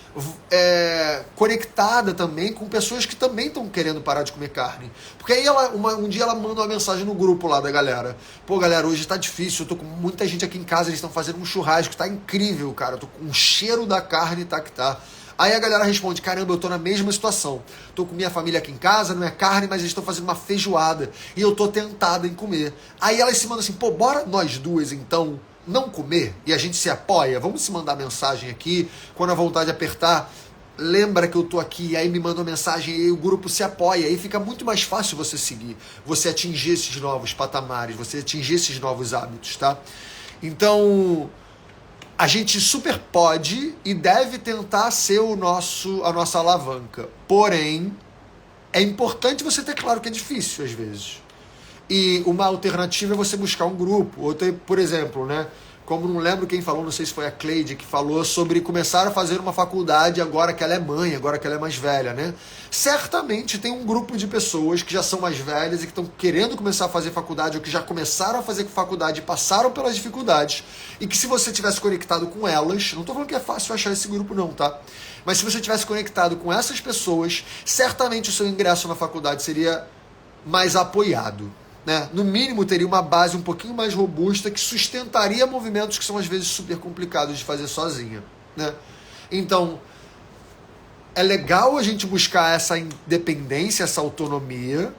conectada também com pessoas que também estão querendo parar de comer carne. Porque aí um dia ela manda uma mensagem no grupo lá da galera: pô, galera, hoje tá difícil, eu tô com muita gente aqui em casa, eles estão fazendo um churrasco, tá incrível, cara, eu tô com um cheiro da carne, tá que tá. Aí a galera responde: caramba, eu tô na mesma situação. Tô com minha família aqui em casa, não é carne, mas eles estão fazendo uma feijoada e eu tô tentada em comer. Aí elas se mandam assim: pô, bora nós duas então não comer? E a gente se apoia. Vamos se mandar mensagem aqui. Quando a vontade apertar, lembra que eu tô aqui. Aí me manda uma mensagem e o grupo se apoia. Aí fica muito mais fácil você seguir, você atingir esses novos patamares, você atingir esses novos hábitos, tá? Então, a gente super pode e deve tentar ser a nossa alavanca. Porém, é importante você ter claro que é difícil às vezes. E uma alternativa é você buscar um grupo. Ou ter, por exemplo, né, como não lembro quem falou, não sei se foi a Cleide que falou sobre começar a fazer uma faculdade agora que ela é mãe, agora que ela é mais velha, né? Certamente tem um grupo de pessoas que já são mais velhas e que estão querendo começar a fazer faculdade ou que já começaram a fazer faculdade e passaram pelas dificuldades e que se você tivesse conectado com elas, não estou falando que é fácil achar esse grupo não, tá? Mas se você tivesse conectado com essas pessoas, certamente o seu ingresso na faculdade seria mais apoiado. Né? No mínimo teria uma base um pouquinho mais robusta que sustentaria movimentos que são às vezes super complicados de fazer sozinha, né? Então é legal a gente buscar essa independência, essa autonomia,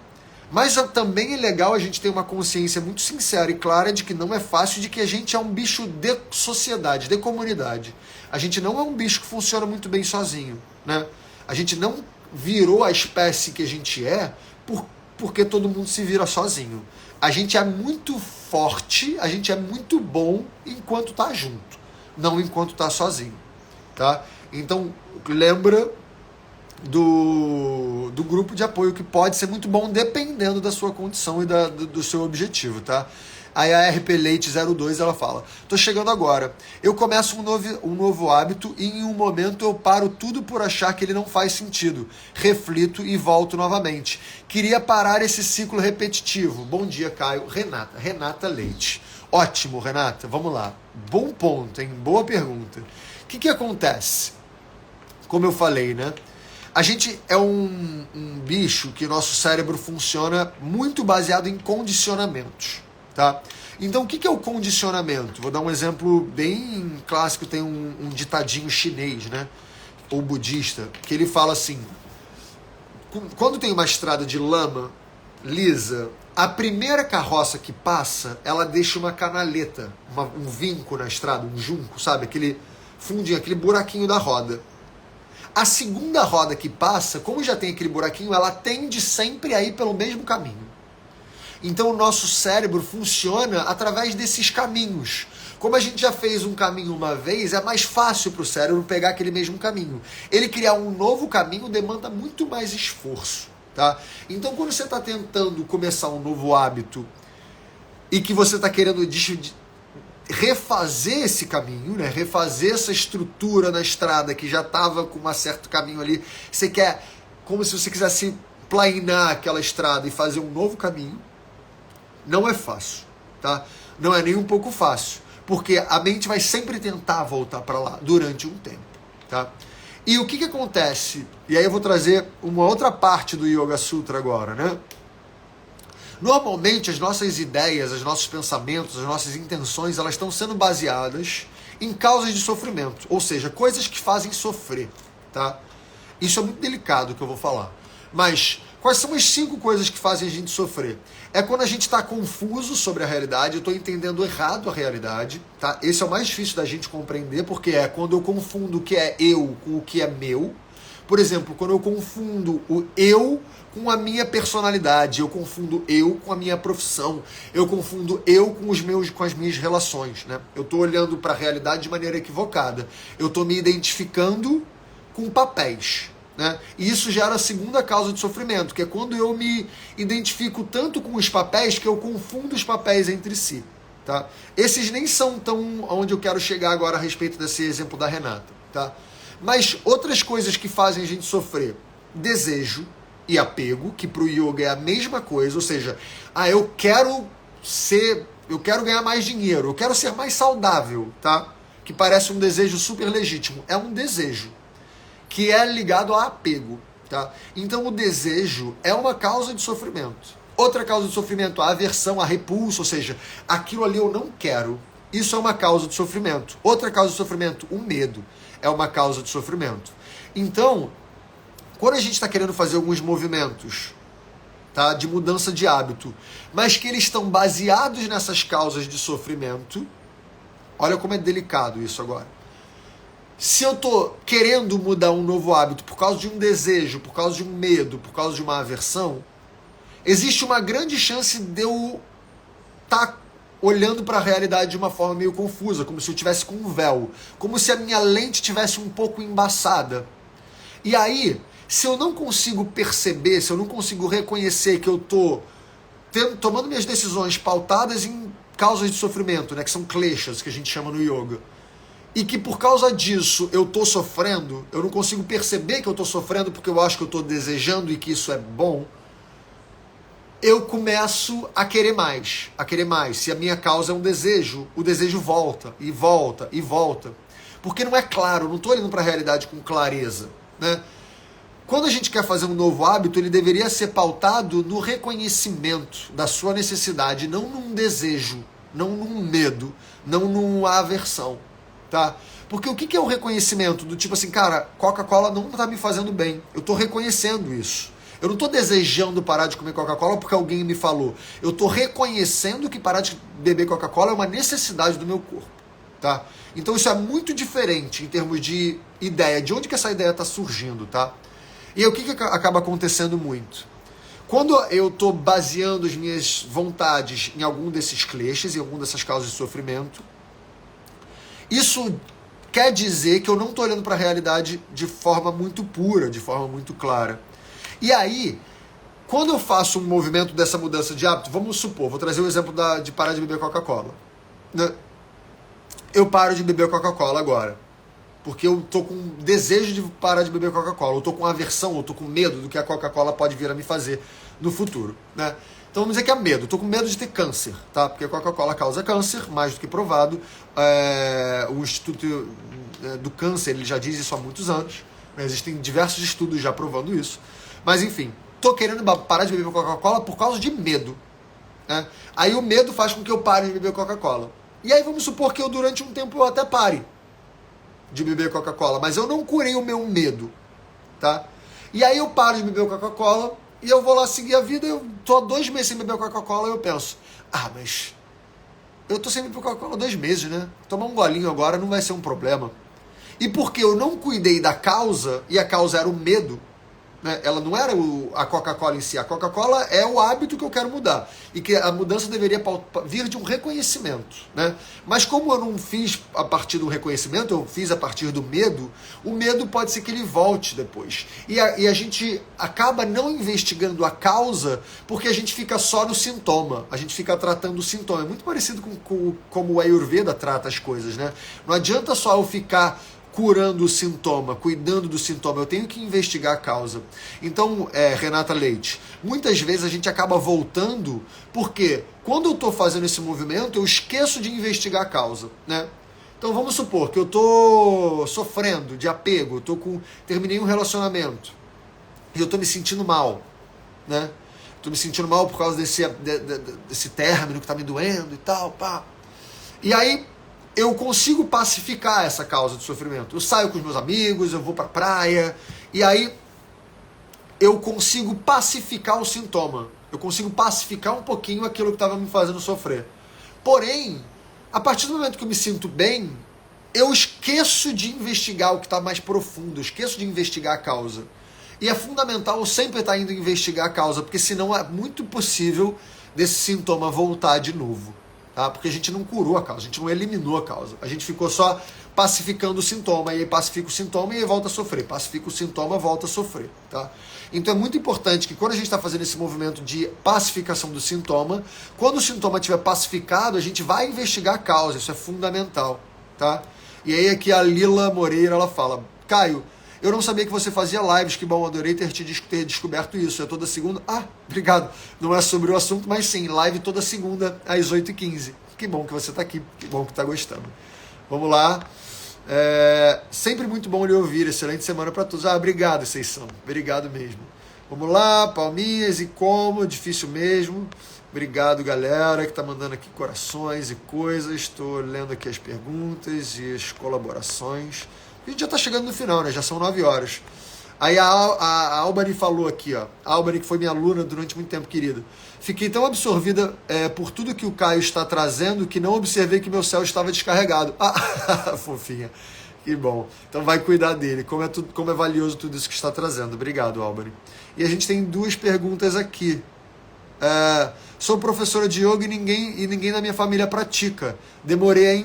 mas também é legal a gente ter uma consciência muito sincera e clara de que não é fácil, de que a gente é um bicho de sociedade, de comunidade. A gente não é um bicho que funciona muito bem sozinho, né? A gente não virou a espécie que a gente é porque todo mundo se vira sozinho. A gente é muito forte, a gente é muito bom enquanto tá junto, não enquanto tá sozinho, tá? Então, lembra do grupo de apoio, que pode ser muito bom dependendo da sua condição e do seu objetivo, tá? Aí a RP Leite 02, ela fala: tô chegando agora, eu começo um novo hábito e em um momento eu paro tudo por achar que ele não faz sentido, reflito e volto novamente. Queria parar esse ciclo repetitivo. Bom dia, Caio. Renata Leite. Ótimo, Renata, vamos lá. Bom ponto, hein? Boa pergunta. O que acontece? Como eu falei, né? A gente é um bicho que nosso cérebro funciona muito baseado em condicionamentos. Tá? Então, o que é o condicionamento? Vou dar um exemplo bem clássico. Tem um ditadinho chinês, né? Ou budista, que ele fala assim: quando tem uma estrada de lama lisa, a primeira carroça que passa, ela deixa uma canaleta, um vinco na estrada, um junco, sabe? Aquele fundinho, aquele buraquinho da roda. A segunda roda que passa, como já tem aquele buraquinho, ela tende sempre a ir pelo mesmo caminho. Então o nosso cérebro funciona através desses caminhos. Como a gente já fez um caminho uma vez, é mais fácil para o cérebro pegar aquele mesmo caminho. Ele criar um novo caminho demanda muito mais esforço, tá? Então quando você está tentando começar um novo hábito e que você está querendo refazer esse caminho, né? Refazer essa estrutura na estrada que já estava com um certo caminho ali, você quer, como se você quisesse planar aquela estrada e fazer um novo caminho, não é fácil, tá? Não é nem um pouco fácil, porque a mente vai sempre tentar voltar para lá durante um tempo, tá? E o que acontece? E aí eu vou trazer uma outra parte do Yoga Sutra agora, né? Normalmente as nossas ideias, os nossos pensamentos, as nossas intenções, elas estão sendo baseadas em causas de sofrimento, ou seja, coisas que fazem sofrer, tá? Isso é muito delicado que eu vou falar. Mas quais são as 5 coisas que fazem a gente sofrer? É quando a gente está confuso sobre a realidade, eu estou entendendo errado a realidade, tá? Esse é o mais difícil da gente compreender, porque é quando eu confundo o que é eu com o que é meu. Por exemplo, quando eu confundo o eu com a minha personalidade, eu confundo eu com a minha profissão, eu confundo eu com as minhas relações, né? Eu estou olhando para a realidade de maneira equivocada. Eu estou me identificando com papéis, né? E isso gera a segunda causa de sofrimento, que é quando eu me identifico tanto com os papéis que eu confundo os papéis entre si, tá? Esses nem são tão onde eu quero chegar agora a respeito desse exemplo da Renata, tá? Mas outras coisas que fazem a gente sofrer: desejo e apego, que para o yoga é a mesma coisa, ou seja, eu quero ganhar mais dinheiro, eu quero ser mais saudável, tá? Que parece um desejo super legítimo, é um desejo que é ligado a apego, tá? Então o desejo é uma causa de sofrimento. Outra causa de sofrimento, a aversão, a repulsa, ou seja, aquilo ali eu não quero. Isso é uma causa de sofrimento. Outra causa de sofrimento, o medo, é uma causa de sofrimento. Então, quando a gente está querendo fazer alguns movimentos, tá, de mudança de hábito, mas que eles estão baseados nessas causas de sofrimento, olha como é delicado isso agora. Se eu estou querendo mudar um novo hábito por causa de um desejo, por causa de um medo, por causa de uma aversão, existe uma grande chance de eu estar olhando para a realidade de uma forma meio confusa, como se eu tivesse com um véu, como se a minha lente tivesse um pouco embaçada. E aí, se eu não consigo perceber, se eu não consigo reconhecer que eu estou tomando minhas decisões pautadas em causas de sofrimento, né, que são kleshas, que a gente chama no yoga, e que por causa disso eu tô sofrendo, eu não consigo perceber que eu tô sofrendo porque eu acho que eu tô desejando e que isso é bom, eu começo a querer mais, a querer mais. Se a minha causa é um desejo, o desejo volta, e volta, e volta. Porque não é claro, eu não estou olhando para a realidade com clareza, né? Quando a gente quer fazer um novo hábito, ele deveria ser pautado no reconhecimento da sua necessidade, não num desejo, não num medo, não numa aversão, tá? Porque o que é o reconhecimento? Do tipo assim, cara, Coca-Cola não tá me fazendo bem. Eu tô reconhecendo isso. Eu não tô desejando parar de comer Coca-Cola porque alguém me falou. Eu tô reconhecendo que parar de beber Coca-Cola é uma necessidade do meu corpo, tá? Então isso é muito diferente em termos de ideia, de onde que essa ideia tá surgindo, tá? E aí, o que acaba acontecendo muito? Quando eu estou baseando as minhas vontades em algum desses kleshas, em alguma dessas causas de sofrimento, isso quer dizer que eu não estou olhando para a realidade de forma muito pura, de forma muito clara. E aí, quando eu faço um movimento dessa mudança de hábito, vamos supor, vou trazer o exemplo de parar de beber Coca-Cola, né? Eu paro de beber Coca-Cola agora, porque eu tô com desejo de parar de beber Coca-Cola, eu tô com aversão, eu tô com medo do que a Coca-Cola pode vir a me fazer no futuro, né? Então vamos dizer que é medo, eu tô com medo de ter câncer, tá? Porque a Coca-Cola causa câncer, mais do que provado. O Instituto do Câncer, ele já diz isso há muitos anos, né? Existem diversos estudos já provando isso. Mas enfim, tô querendo parar de beber Coca-Cola por causa de medo, né? Aí o medo faz com que eu pare de beber Coca-Cola. E aí vamos supor que eu durante um tempo eu até pare de beber Coca-Cola, mas eu não curei o meu medo, tá? E aí eu paro de beber Coca-Cola e eu vou lá seguir a vida, eu tô há 2 meses sem beber Coca-Cola e eu penso, mas eu tô sem beber Coca-Cola há 2 meses, né? Tomar um golinho agora não vai ser um problema. E porque eu não cuidei da causa, e a causa era o medo, né? Ela não era a Coca-Cola em si, a Coca-Cola é o hábito que eu quero mudar, e que a mudança deveria vir de um reconhecimento, né? Mas como eu não fiz a partir do reconhecimento, eu fiz a partir do medo, o medo pode ser que ele volte depois, e a gente acaba não investigando a causa, porque a gente fica só no sintoma, a gente fica tratando o sintoma. É muito parecido com como o Ayurveda trata as coisas, né? Não adianta só eu ficar curando o sintoma, cuidando do sintoma, eu tenho que investigar a causa. Então, Renata Leite, muitas vezes a gente acaba voltando, porque quando eu estou fazendo esse movimento, eu esqueço de investigar a causa, né? Então vamos supor que eu estou sofrendo de apego, terminei um relacionamento, e eu estou me sentindo mal, né? Estou me sentindo mal por causa desse término que está me doendo e tal, pá. E aí, eu consigo pacificar essa causa de sofrimento. Eu saio com os meus amigos, eu vou pra praia, e aí eu consigo pacificar o sintoma. Eu consigo pacificar um pouquinho aquilo que estava me fazendo sofrer. Porém, a partir do momento que eu me sinto bem, eu esqueço de investigar o que está mais profundo, eu esqueço de investigar a causa. E é fundamental eu sempre estar indo investigar a causa, porque senão é muito possível desse sintoma voltar de novo. Tá? Porque a gente não curou a causa, a gente não eliminou a causa, a gente ficou só pacificando o sintoma, e aí pacifica o sintoma e aí volta a sofrer, pacifica o sintoma, volta a sofrer, tá? Então é muito importante que quando a gente está fazendo esse movimento de pacificação do sintoma, quando o sintoma estiver pacificado, a gente vai investigar a causa, isso é fundamental, tá? E aí aqui a Lila Moreira, ela fala, Caio, eu não sabia que você fazia lives, que bom, adorei ter descoberto isso. É toda segunda. Obrigado. Não é sobre o assunto, mas sim, live toda segunda às 8h15. Que bom que você está aqui, que bom que está gostando. Vamos lá. Sempre muito bom lhe ouvir. Excelente semana para todos. Obrigado, vocês são. Obrigado mesmo. Vamos lá, palminhas e como, difícil mesmo. Obrigado, galera, que está mandando aqui corações e coisas. Estou lendo aqui as perguntas e as colaborações. A gente já está chegando no final, né? Já são 9 horas. Aí a Albany falou aqui, ó. A Albany, que foi minha aluna durante muito tempo, querida. Fiquei tão absorvida por tudo que o Caio está trazendo que não observei que meu céu estava descarregado. Fofinha. Que bom. Então vai cuidar dele. Como é valioso tudo isso que está trazendo. Obrigado, Albany. E a gente tem 2 perguntas aqui. Sou professora de yoga e ninguém na minha família pratica. Demorei a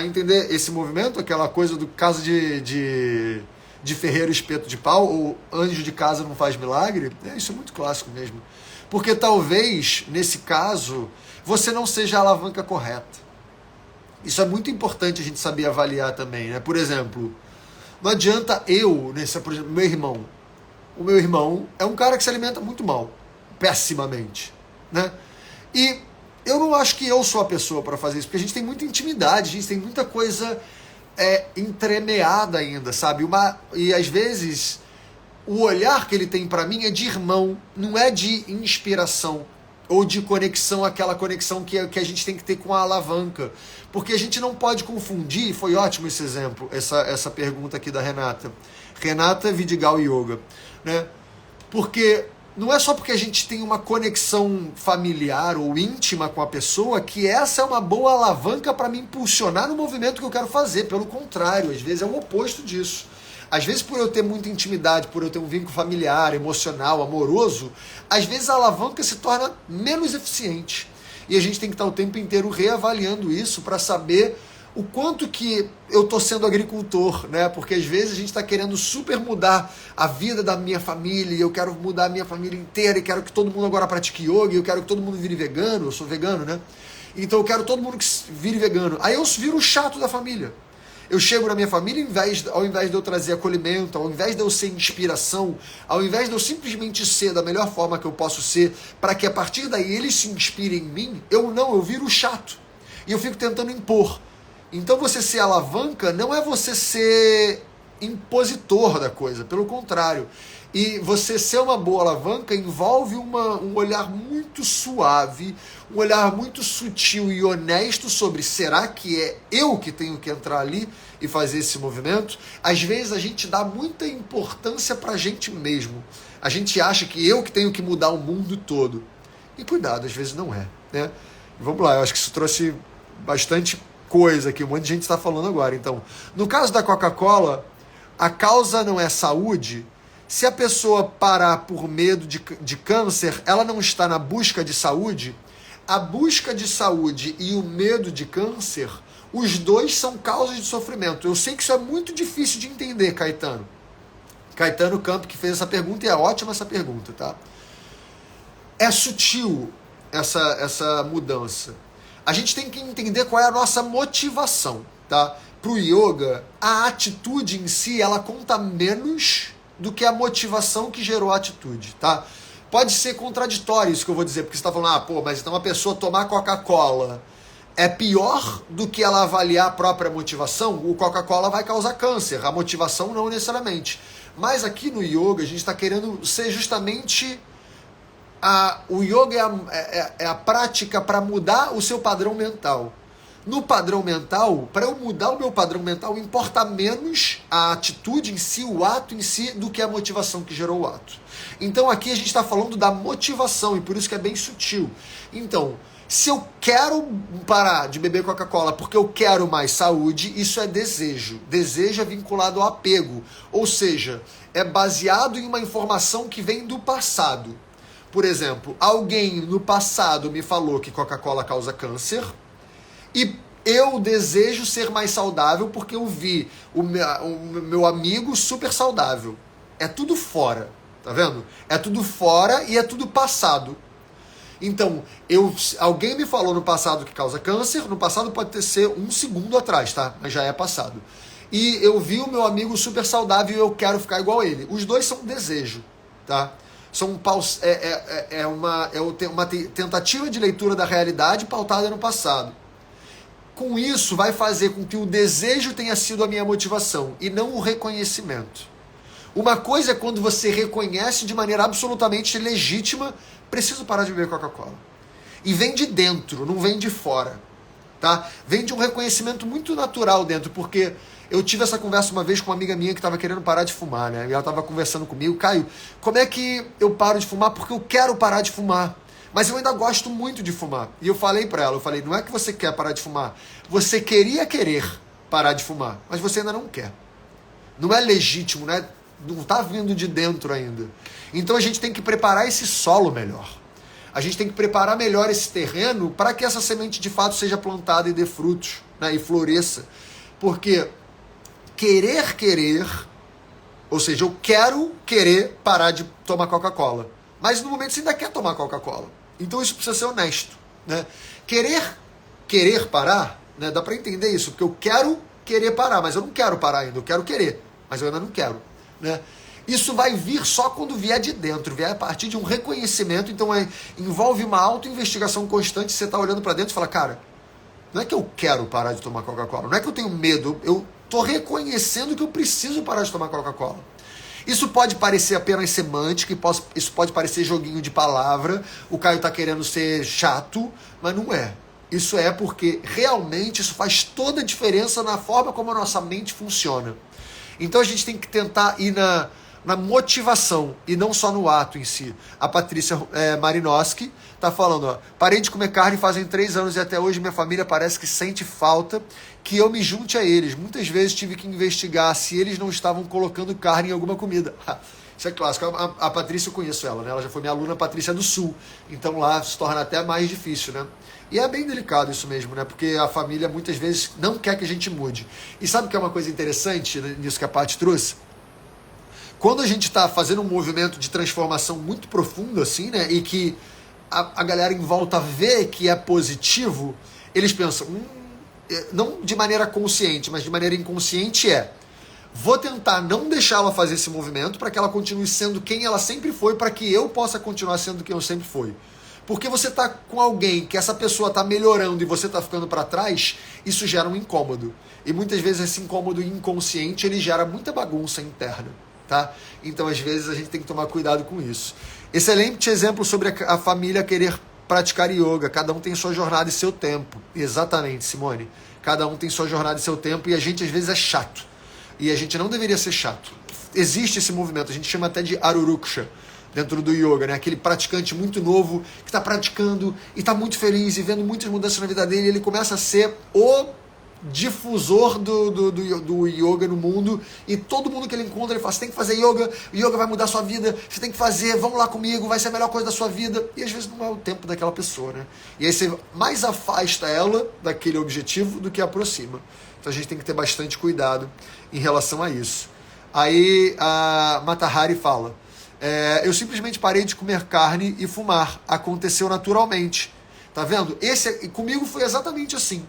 entender esse movimento, aquela coisa do caso de ferreiro espeto de pau, ou anjo de casa não faz milagre. Isso é muito clássico mesmo. Porque talvez, nesse caso, você não seja a alavanca correta. Isso é muito importante a gente saber avaliar também, né? Por exemplo, não adianta por exemplo, o meu irmão é um cara que se alimenta muito mal, pessimamente, né? E eu não acho que eu sou a pessoa para fazer isso, porque a gente tem muita intimidade, a gente tem muita coisa entremeada ainda, sabe? E às vezes o olhar que ele tem para mim é de irmão, não é de inspiração ou de conexão, aquela conexão que a gente tem que ter com a alavanca. Porque a gente não pode confundir, foi ótimo esse exemplo, essa pergunta aqui da Renata Vidigal Yoga, né? Porque não é só porque a gente tem uma conexão familiar ou íntima com a pessoa que essa é uma boa alavanca para me impulsionar no movimento que eu quero fazer. Pelo contrário, às vezes é o oposto disso. Às vezes, por eu ter muita intimidade, por eu ter um vínculo familiar, emocional, amoroso, às vezes a alavanca se torna menos eficiente. E a gente tem que estar o tempo inteiro reavaliando isso para saber o quanto que eu estou sendo agricultor, né? Porque às vezes a gente está querendo super mudar a vida da minha família, e eu quero mudar a minha família inteira, e quero que todo mundo agora pratique yoga, e eu quero que todo mundo vire vegano, eu sou vegano, né? Então eu quero todo mundo que vire vegano. Aí eu viro o chato da família. Eu chego na minha família, ao invés de eu trazer acolhimento, ao invés de eu ser inspiração, ao invés de eu simplesmente ser da melhor forma que eu posso ser, para que a partir daí eles se inspirem em mim, eu viro o chato. E eu fico tentando impor. Então você ser alavanca não é você ser impositor da coisa, pelo contrário. E você ser uma boa alavanca envolve um olhar muito suave, um olhar muito sutil e honesto sobre será que é eu que tenho que entrar ali e fazer esse movimento? Às vezes a gente dá muita importância pra gente mesmo. A gente acha que eu que tenho que mudar o mundo todo. E cuidado, às vezes não é, né? Vamos lá, eu acho que isso trouxe bastante coisa que um monte de gente está falando agora. Então, no caso da Coca-Cola, a causa não é saúde. Se a pessoa parar por medo de câncer, ela não está na busca de saúde. A busca de saúde e o medo de câncer, os dois são causas de sofrimento. Eu sei que isso é muito difícil de entender, Caetano. Caetano Campo que fez essa pergunta, e é ótima essa pergunta, tá? É sutil essa mudança. A gente tem que entender qual é a nossa motivação, tá? Pro yoga, a atitude em si, ela conta menos do que a motivação que gerou a atitude, tá? Pode ser contraditório isso que eu vou dizer, porque você está falando, mas então a pessoa tomar Coca-Cola é pior do que ela avaliar a própria motivação? O Coca-Cola vai causar câncer, a motivação não necessariamente. Mas aqui no yoga, a gente está querendo ser justamente... O yoga é a prática para mudar o seu padrão mental. No padrão mental, para eu mudar o meu padrão mental, importa menos a atitude em si, o ato em si, do que a motivação que gerou o ato. Então aqui a gente está falando da motivação, e por isso que é bem sutil. Então, se eu quero parar de beber Coca-Cola porque eu quero mais saúde, isso é desejo. Desejo é vinculado ao apego, ou seja, é baseado em uma informação que vem do passado. Por exemplo, alguém no passado me falou que Coca-Cola causa câncer e eu desejo ser mais saudável porque eu vi o meu amigo super saudável. É tudo fora, tá vendo? É tudo fora e é tudo passado. Então, alguém me falou no passado que causa câncer, no passado pode ter ser 1 segundo atrás, tá? Mas já é passado. E eu vi o meu amigo super saudável e eu quero ficar igual a ele. Os dois são desejo, tá? Uma tentativa de leitura da realidade pautada no passado. Com isso, vai fazer com que o desejo tenha sido a minha motivação e não o reconhecimento. Uma coisa é quando você reconhece de maneira absolutamente legítima, preciso parar de beber Coca-Cola. E vem de dentro, não vem de fora. Tá? Vem de um reconhecimento muito natural dentro, porque eu tive essa conversa uma vez com uma amiga minha que estava querendo parar de fumar, né? E ela estava conversando comigo, Caio, como é que eu paro de fumar? Porque eu quero parar de fumar. Mas eu ainda gosto muito de fumar. E eu falei para ela, não é que você quer parar de fumar, você querer parar de fumar, mas você ainda não quer. Não é legítimo, né? Não está vindo de dentro ainda. Então a gente tem que preparar esse solo melhor. A gente tem que preparar melhor esse terreno para que essa semente de fato seja plantada e dê frutos, né? E floresça. Porque querer, ou seja, eu quero querer parar de tomar Coca-Cola. Mas no momento você ainda quer tomar Coca-Cola. Então isso precisa ser honesto. né? Querer parar, né? Dá para entender isso, porque eu quero querer parar, mas eu não quero parar ainda, eu quero querer, mas eu ainda não quero, né? Isso vai vir só quando vier de dentro, vier a partir de um reconhecimento, então envolve uma auto-investigação constante, você tá olhando para dentro e fala, cara, não é que eu quero parar de tomar Coca-Cola, não é que eu tenho medo, eu tô reconhecendo que eu preciso parar de tomar Coca-Cola. Isso pode parecer apenas semântica, isso pode parecer joguinho de palavra, o Caio tá querendo ser chato, mas não é. Isso é porque realmente isso faz toda a diferença na forma como a nossa mente funciona. Então a gente tem que tentar ir na motivação e não só no ato em si. A Patrícia Marinoski está falando, ó, parei de comer carne fazem 3 anos e até hoje minha família parece que sente falta que eu me junte a eles. Muitas vezes tive que investigar se eles não estavam colocando carne em alguma comida. Isso é clássico. A Patrícia, eu conheço ela, né? Ela já foi minha aluna Patrícia do Sul. Então lá se torna até mais difícil, né? E é bem delicado isso mesmo, né? Porque a família muitas vezes não quer que a gente mude. E sabe o que é uma coisa interessante nisso que a Paty trouxe? Quando a gente está fazendo um movimento de transformação muito profundo, assim, né? E que a galera em volta vê que é positivo, eles pensam, não de maneira consciente, mas de maneira inconsciente vou tentar não deixá-la fazer esse movimento para que ela continue sendo quem ela sempre foi, para que eu possa continuar sendo quem eu sempre fui. Porque você está com alguém que essa pessoa está melhorando e você está ficando para trás, isso gera um incômodo. E muitas vezes esse incômodo inconsciente, ele gera muita bagunça interna. Tá? Então, às vezes, a gente tem que tomar cuidado com isso. Excelente exemplo sobre a família querer praticar yoga. Cada um tem sua jornada e seu tempo. Exatamente, Simone. Cada um tem sua jornada e seu tempo e a gente, às vezes, é chato. E a gente não deveria ser chato. Existe esse movimento, a gente chama até de Aruruksha, dentro do yoga, né? Aquele praticante muito novo que está praticando e está muito feliz e vendo muitas mudanças na vida dele. E ele começa a ser o difusor do yoga no mundo, e todo mundo que ele encontra, ele fala, você tem que fazer yoga, o yoga vai mudar a sua vida, você tem que fazer, vamos lá comigo, vai ser a melhor coisa da sua vida, e às vezes não é o tempo daquela pessoa, né? E aí você mais afasta ela daquele objetivo do que aproxima. Então a gente tem que ter bastante cuidado em relação a isso. Aí a Matahari fala, eu simplesmente parei de comer carne e fumar, aconteceu naturalmente, tá vendo? Comigo foi exatamente assim.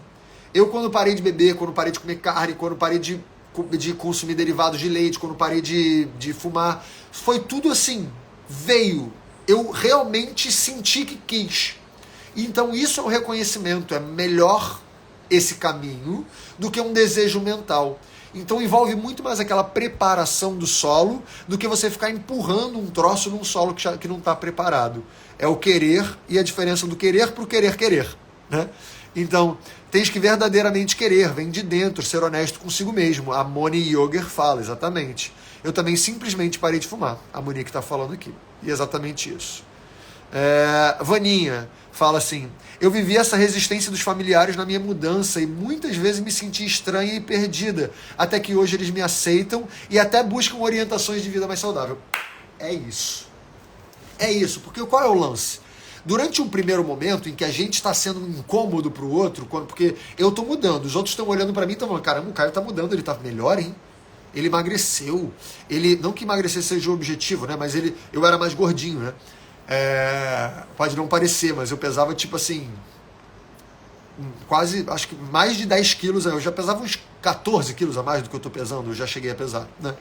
Eu, quando parei de beber, quando parei de comer carne, quando parei de consumir derivados de leite, quando parei de fumar, foi tudo assim, veio. Eu realmente senti que quis. Então isso é um reconhecimento, é melhor esse caminho do que um desejo mental. Então envolve muito mais aquela preparação do solo do que você ficar empurrando um troço num solo que não está preparado. É o querer e a diferença do querer para o querer, né? Então, tens que verdadeiramente querer, vem de dentro, ser honesto consigo mesmo. A Moni Yoger fala, exatamente. Eu também simplesmente parei de fumar. A Monique está falando aqui. E é exatamente isso. Vaninha fala assim, eu vivi essa resistência dos familiares na minha mudança e muitas vezes me senti estranha e perdida, até que hoje eles me aceitam e até buscam orientações de vida mais saudável. É isso. É isso, porque qual é o lance? Durante um primeiro momento em que a gente está sendo um incômodo para o outro, porque eu estou mudando, os outros estão olhando para mim e estão falando, caramba, o Caio está mudando, ele está melhor, hein? Ele emagreceu. Ele, não que emagrecer seja o objetivo, né? Mas eu era mais gordinho, né? Pode não parecer, mas eu pesava tipo assim, quase, acho que mais de 10 quilos, eu já pesava uns 14 quilos a mais do que eu estou pesando, eu já cheguei a pesar, né?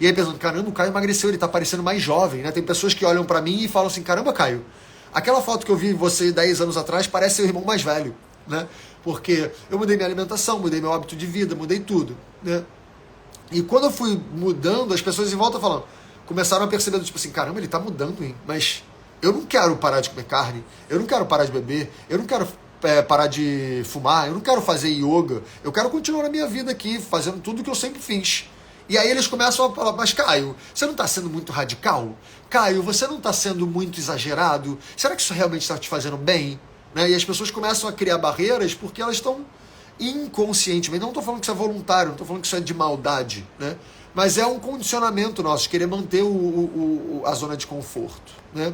E aí pensando, caramba, o Caio emagreceu, ele está parecendo mais jovem, né? Tem pessoas que olham para mim e falam assim, caramba, Caio, aquela foto que eu vi você 10 anos atrás parece seu irmão mais velho, né? Porque eu mudei minha alimentação, mudei meu hábito de vida, mudei tudo, né? E quando eu fui mudando, as pessoas em volta falando, começaram a perceber, tipo assim, caramba, ele tá mudando, hein? Mas eu não quero parar de comer carne, eu não quero parar de beber, eu não quero parar de fumar, eu não quero fazer yoga, eu quero continuar a minha vida aqui, fazendo tudo que eu sempre fiz. E aí eles começam a falar, mas Caio, você não está sendo muito radical? Caio, você não está sendo muito exagerado? Será que isso realmente está te fazendo bem? Né? E as pessoas começam a criar barreiras porque elas estão inconscientemente, não estou falando que isso é voluntário, não estou falando que isso é de maldade, né? Mas é um condicionamento nosso, de querer manter a zona de conforto, né?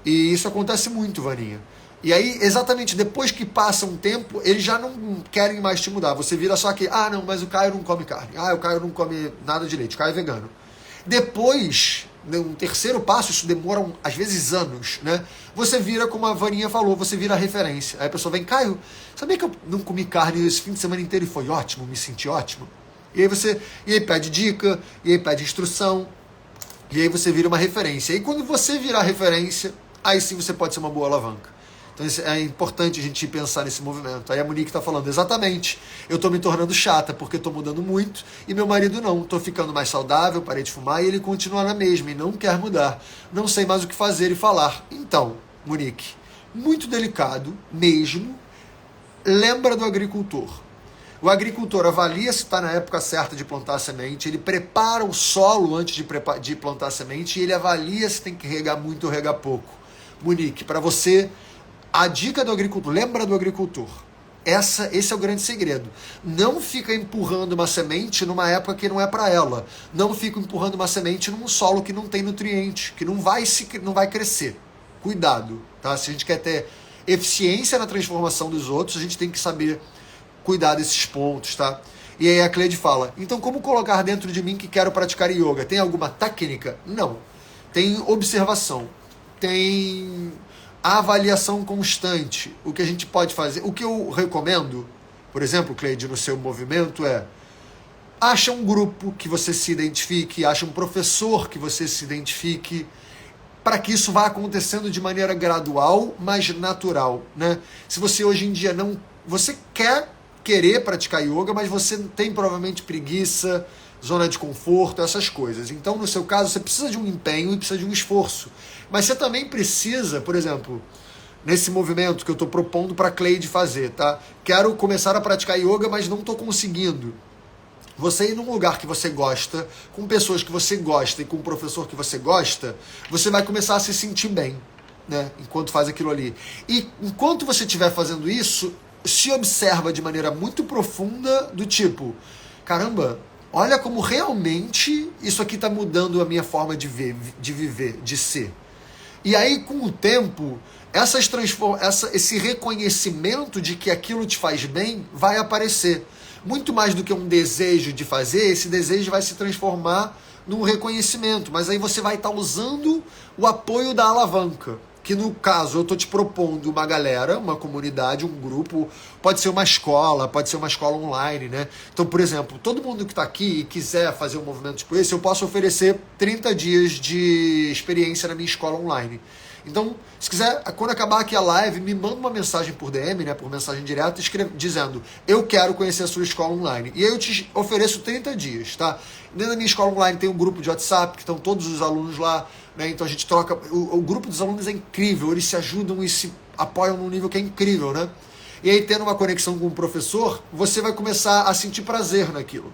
E isso acontece muito, Vaninha. E aí, exatamente depois que passa um tempo, eles já não querem mais te mudar. Você vira só que, não, mas o Caio não come carne. O Caio não come nada de leite, o Caio é vegano. Depois um terceiro passo, isso demora às vezes anos, né? Você vira, como a Vaninha falou, você vira a referência. Aí a pessoa vem, Caio, sabia que eu não comi carne esse fim de semana inteiro e foi ótimo, me senti ótimo? E aí pede dica, e aí pede instrução, e aí você vira uma referência. E quando você virar referência, aí sim você pode ser uma boa alavanca. Então é importante a gente pensar nesse movimento. Aí a Monique está falando, exatamente, eu estou me tornando chata porque estou mudando muito e meu marido não. Estou ficando mais saudável, parei de fumar e ele continua na mesma e não quer mudar. Não sei mais o que fazer e falar. Então, Monique, muito delicado mesmo, lembra do agricultor. O agricultor avalia se está na época certa de plantar a semente, ele prepara o solo antes de plantar a semente e ele avalia se tem que regar muito ou regar pouco. Monique, para você, a dica do agricultor, lembra do agricultor. Esse é o grande segredo. Não fica empurrando uma semente numa época que não é para ela. Não fica empurrando uma semente num solo que não tem nutriente, que não vai crescer. Cuidado, tá? Se a gente quer ter eficiência na transformação dos outros, a gente tem que saber cuidar desses pontos, tá? E aí a Cleide fala, então como colocar dentro de mim que quero praticar yoga? Tem alguma técnica? Não. Tem observação. Tem a avaliação constante. O que a gente pode fazer, o que eu recomendo, por exemplo, Cleide, no seu movimento acha um grupo que você se identifique, acha um professor que você se identifique, para que isso vá acontecendo de maneira gradual, mas natural, né? Se você hoje em dia você querer praticar yoga, mas você tem provavelmente preguiça, zona de conforto, essas coisas. Então, no seu caso, você precisa de um empenho e precisa de um esforço. Mas você também precisa, por exemplo, nesse movimento que eu estou propondo para a Cleide fazer, tá? Quero começar a praticar yoga, mas não estou conseguindo. Você ir num lugar que você gosta, com pessoas que você gosta e com um professor que você gosta, você vai começar a se sentir bem, né? Enquanto faz aquilo ali. E enquanto você estiver fazendo isso, se observa de maneira muito profunda do tipo, caramba, olha como realmente isso aqui está mudando a minha forma de viver, de ser. E aí, com o tempo, esse reconhecimento de que aquilo te faz bem vai aparecer. Muito mais do que um desejo de fazer, esse desejo vai se transformar num reconhecimento. Mas aí você vai estar usando o apoio da alavanca. Que no caso eu estou te propondo uma galera, uma comunidade, um grupo, pode ser uma escola online, né? Então, por exemplo, todo mundo que está aqui e quiser fazer um movimento tipo esse, eu posso oferecer 30 dias de experiência na minha escola online. Então, se quiser, quando acabar aqui a live, me manda uma mensagem por DM, né, por mensagem direta, dizendo, eu quero conhecer a sua escola online. E aí eu te ofereço 30 dias, tá? Dentro da minha escola online tem um grupo de WhatsApp, que estão todos os alunos lá, né? Então a gente troca, o grupo dos alunos é incrível, eles se ajudam e se apoiam num nível que é incrível, né? E aí, tendo uma conexão com o professor, você vai começar a sentir prazer naquilo.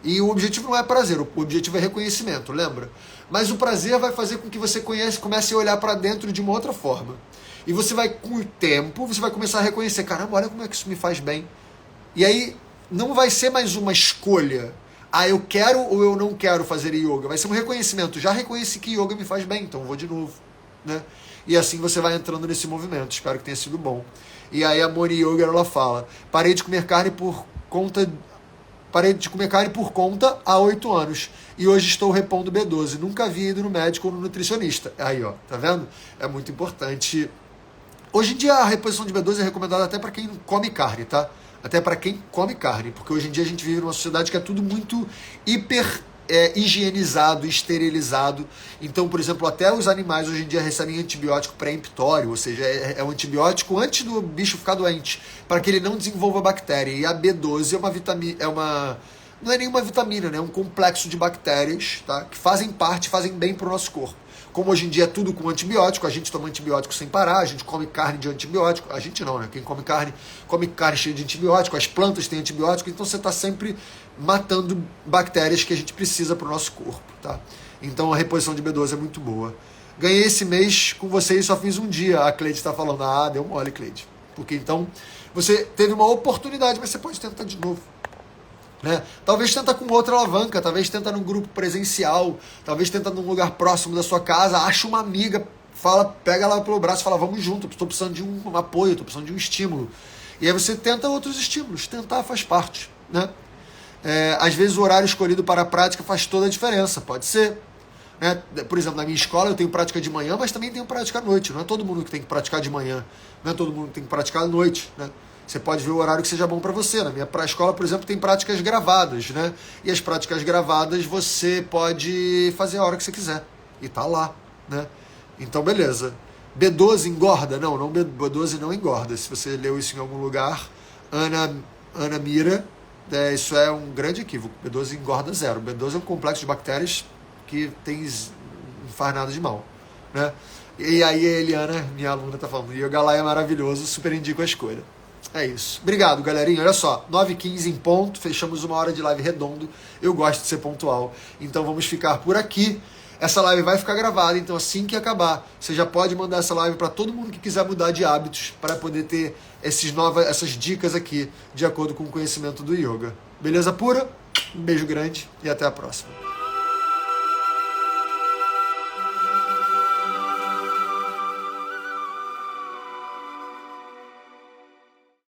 E o objetivo não é prazer, o objetivo é reconhecimento, lembra? Mas o prazer vai fazer com que você comece a olhar para dentro de uma outra forma. E você vai, com o tempo, você vai começar a reconhecer, caramba, olha como é que isso me faz bem. E aí, não vai ser mais uma escolha, eu quero ou eu não quero fazer yoga. Vai ser um reconhecimento, já reconheci que yoga me faz bem, então eu vou de novo, né? E assim você vai entrando nesse movimento, espero que tenha sido bom. E aí a Moni Yoga, ela fala, parei de comer carne por conta há 8 anos e hoje estou repondo B12. Nunca havia ido no médico ou no nutricionista. Aí, ó, tá vendo? É muito importante. Hoje em dia a reposição de B12 é recomendada até para quem come carne, tá? Até para quem come carne, porque hoje em dia a gente vive numa sociedade que é tudo muito higienizado, esterilizado. Então, por exemplo, até os animais hoje em dia recebem antibiótico pré-emptório, ou seja, é um antibiótico antes do bicho ficar doente, para que ele não desenvolva bactéria. E a B12 é uma vitamina, não é nenhuma vitamina, né? É um complexo de bactérias, tá? Que fazem bem para o nosso corpo. Como hoje em dia é tudo com antibiótico, a gente toma antibiótico sem parar, a gente come carne de antibiótico, a gente não, né? Quem come carne cheia de antibiótico, as plantas têm antibiótico, então você está sempre matando bactérias que a gente precisa para o nosso corpo, tá? Então a reposição de B12 é muito boa. Ganhei esse mês com vocês, só fiz um dia, a Cleide está falando, deu mole, Cleide. Porque então você teve uma oportunidade, mas você pode tentar de novo. Né? Talvez tenta com outra alavanca, talvez tenta num grupo presencial, talvez tenta num lugar próximo da sua casa, acha uma amiga, pega ela pelo braço e fala, vamos junto, estou precisando de um apoio, estou precisando de um estímulo. E aí você tenta outros estímulos, tentar faz parte. Né? Às vezes o horário escolhido para a prática faz toda a diferença, pode ser. né? Por exemplo, na minha escola eu tenho prática de manhã, mas também tenho prática à noite. Não é todo mundo que tem que praticar de manhã, não é todo mundo que tem que praticar à noite, né? Você pode ver o horário que seja bom para você. Na minha escola, por exemplo, tem práticas gravadas, né? E as práticas gravadas você pode fazer a hora que você quiser. E tá lá, né? Então, beleza. B12 engorda? Não, B12 não engorda. Se você leu isso em algum lugar, Ana Mira, isso é um grande equívoco. B12 engorda zero. B12 é um complexo de bactérias que não faz nada de mal, né? E aí a Eliana, minha aluna, tá falando, Yoga lá é maravilhoso, super indico a escolha. É isso. Obrigado, galerinha. Olha só, 9h15 em ponto, fechamos 1 hora de live redondo. Eu gosto de ser pontual. Então vamos ficar por aqui. Essa live vai ficar gravada, então assim que acabar, você já pode mandar essa live para todo mundo que quiser mudar de hábitos para poder ter essas dicas aqui de acordo com o conhecimento do yoga. Beleza pura? Um beijo grande e até a próxima.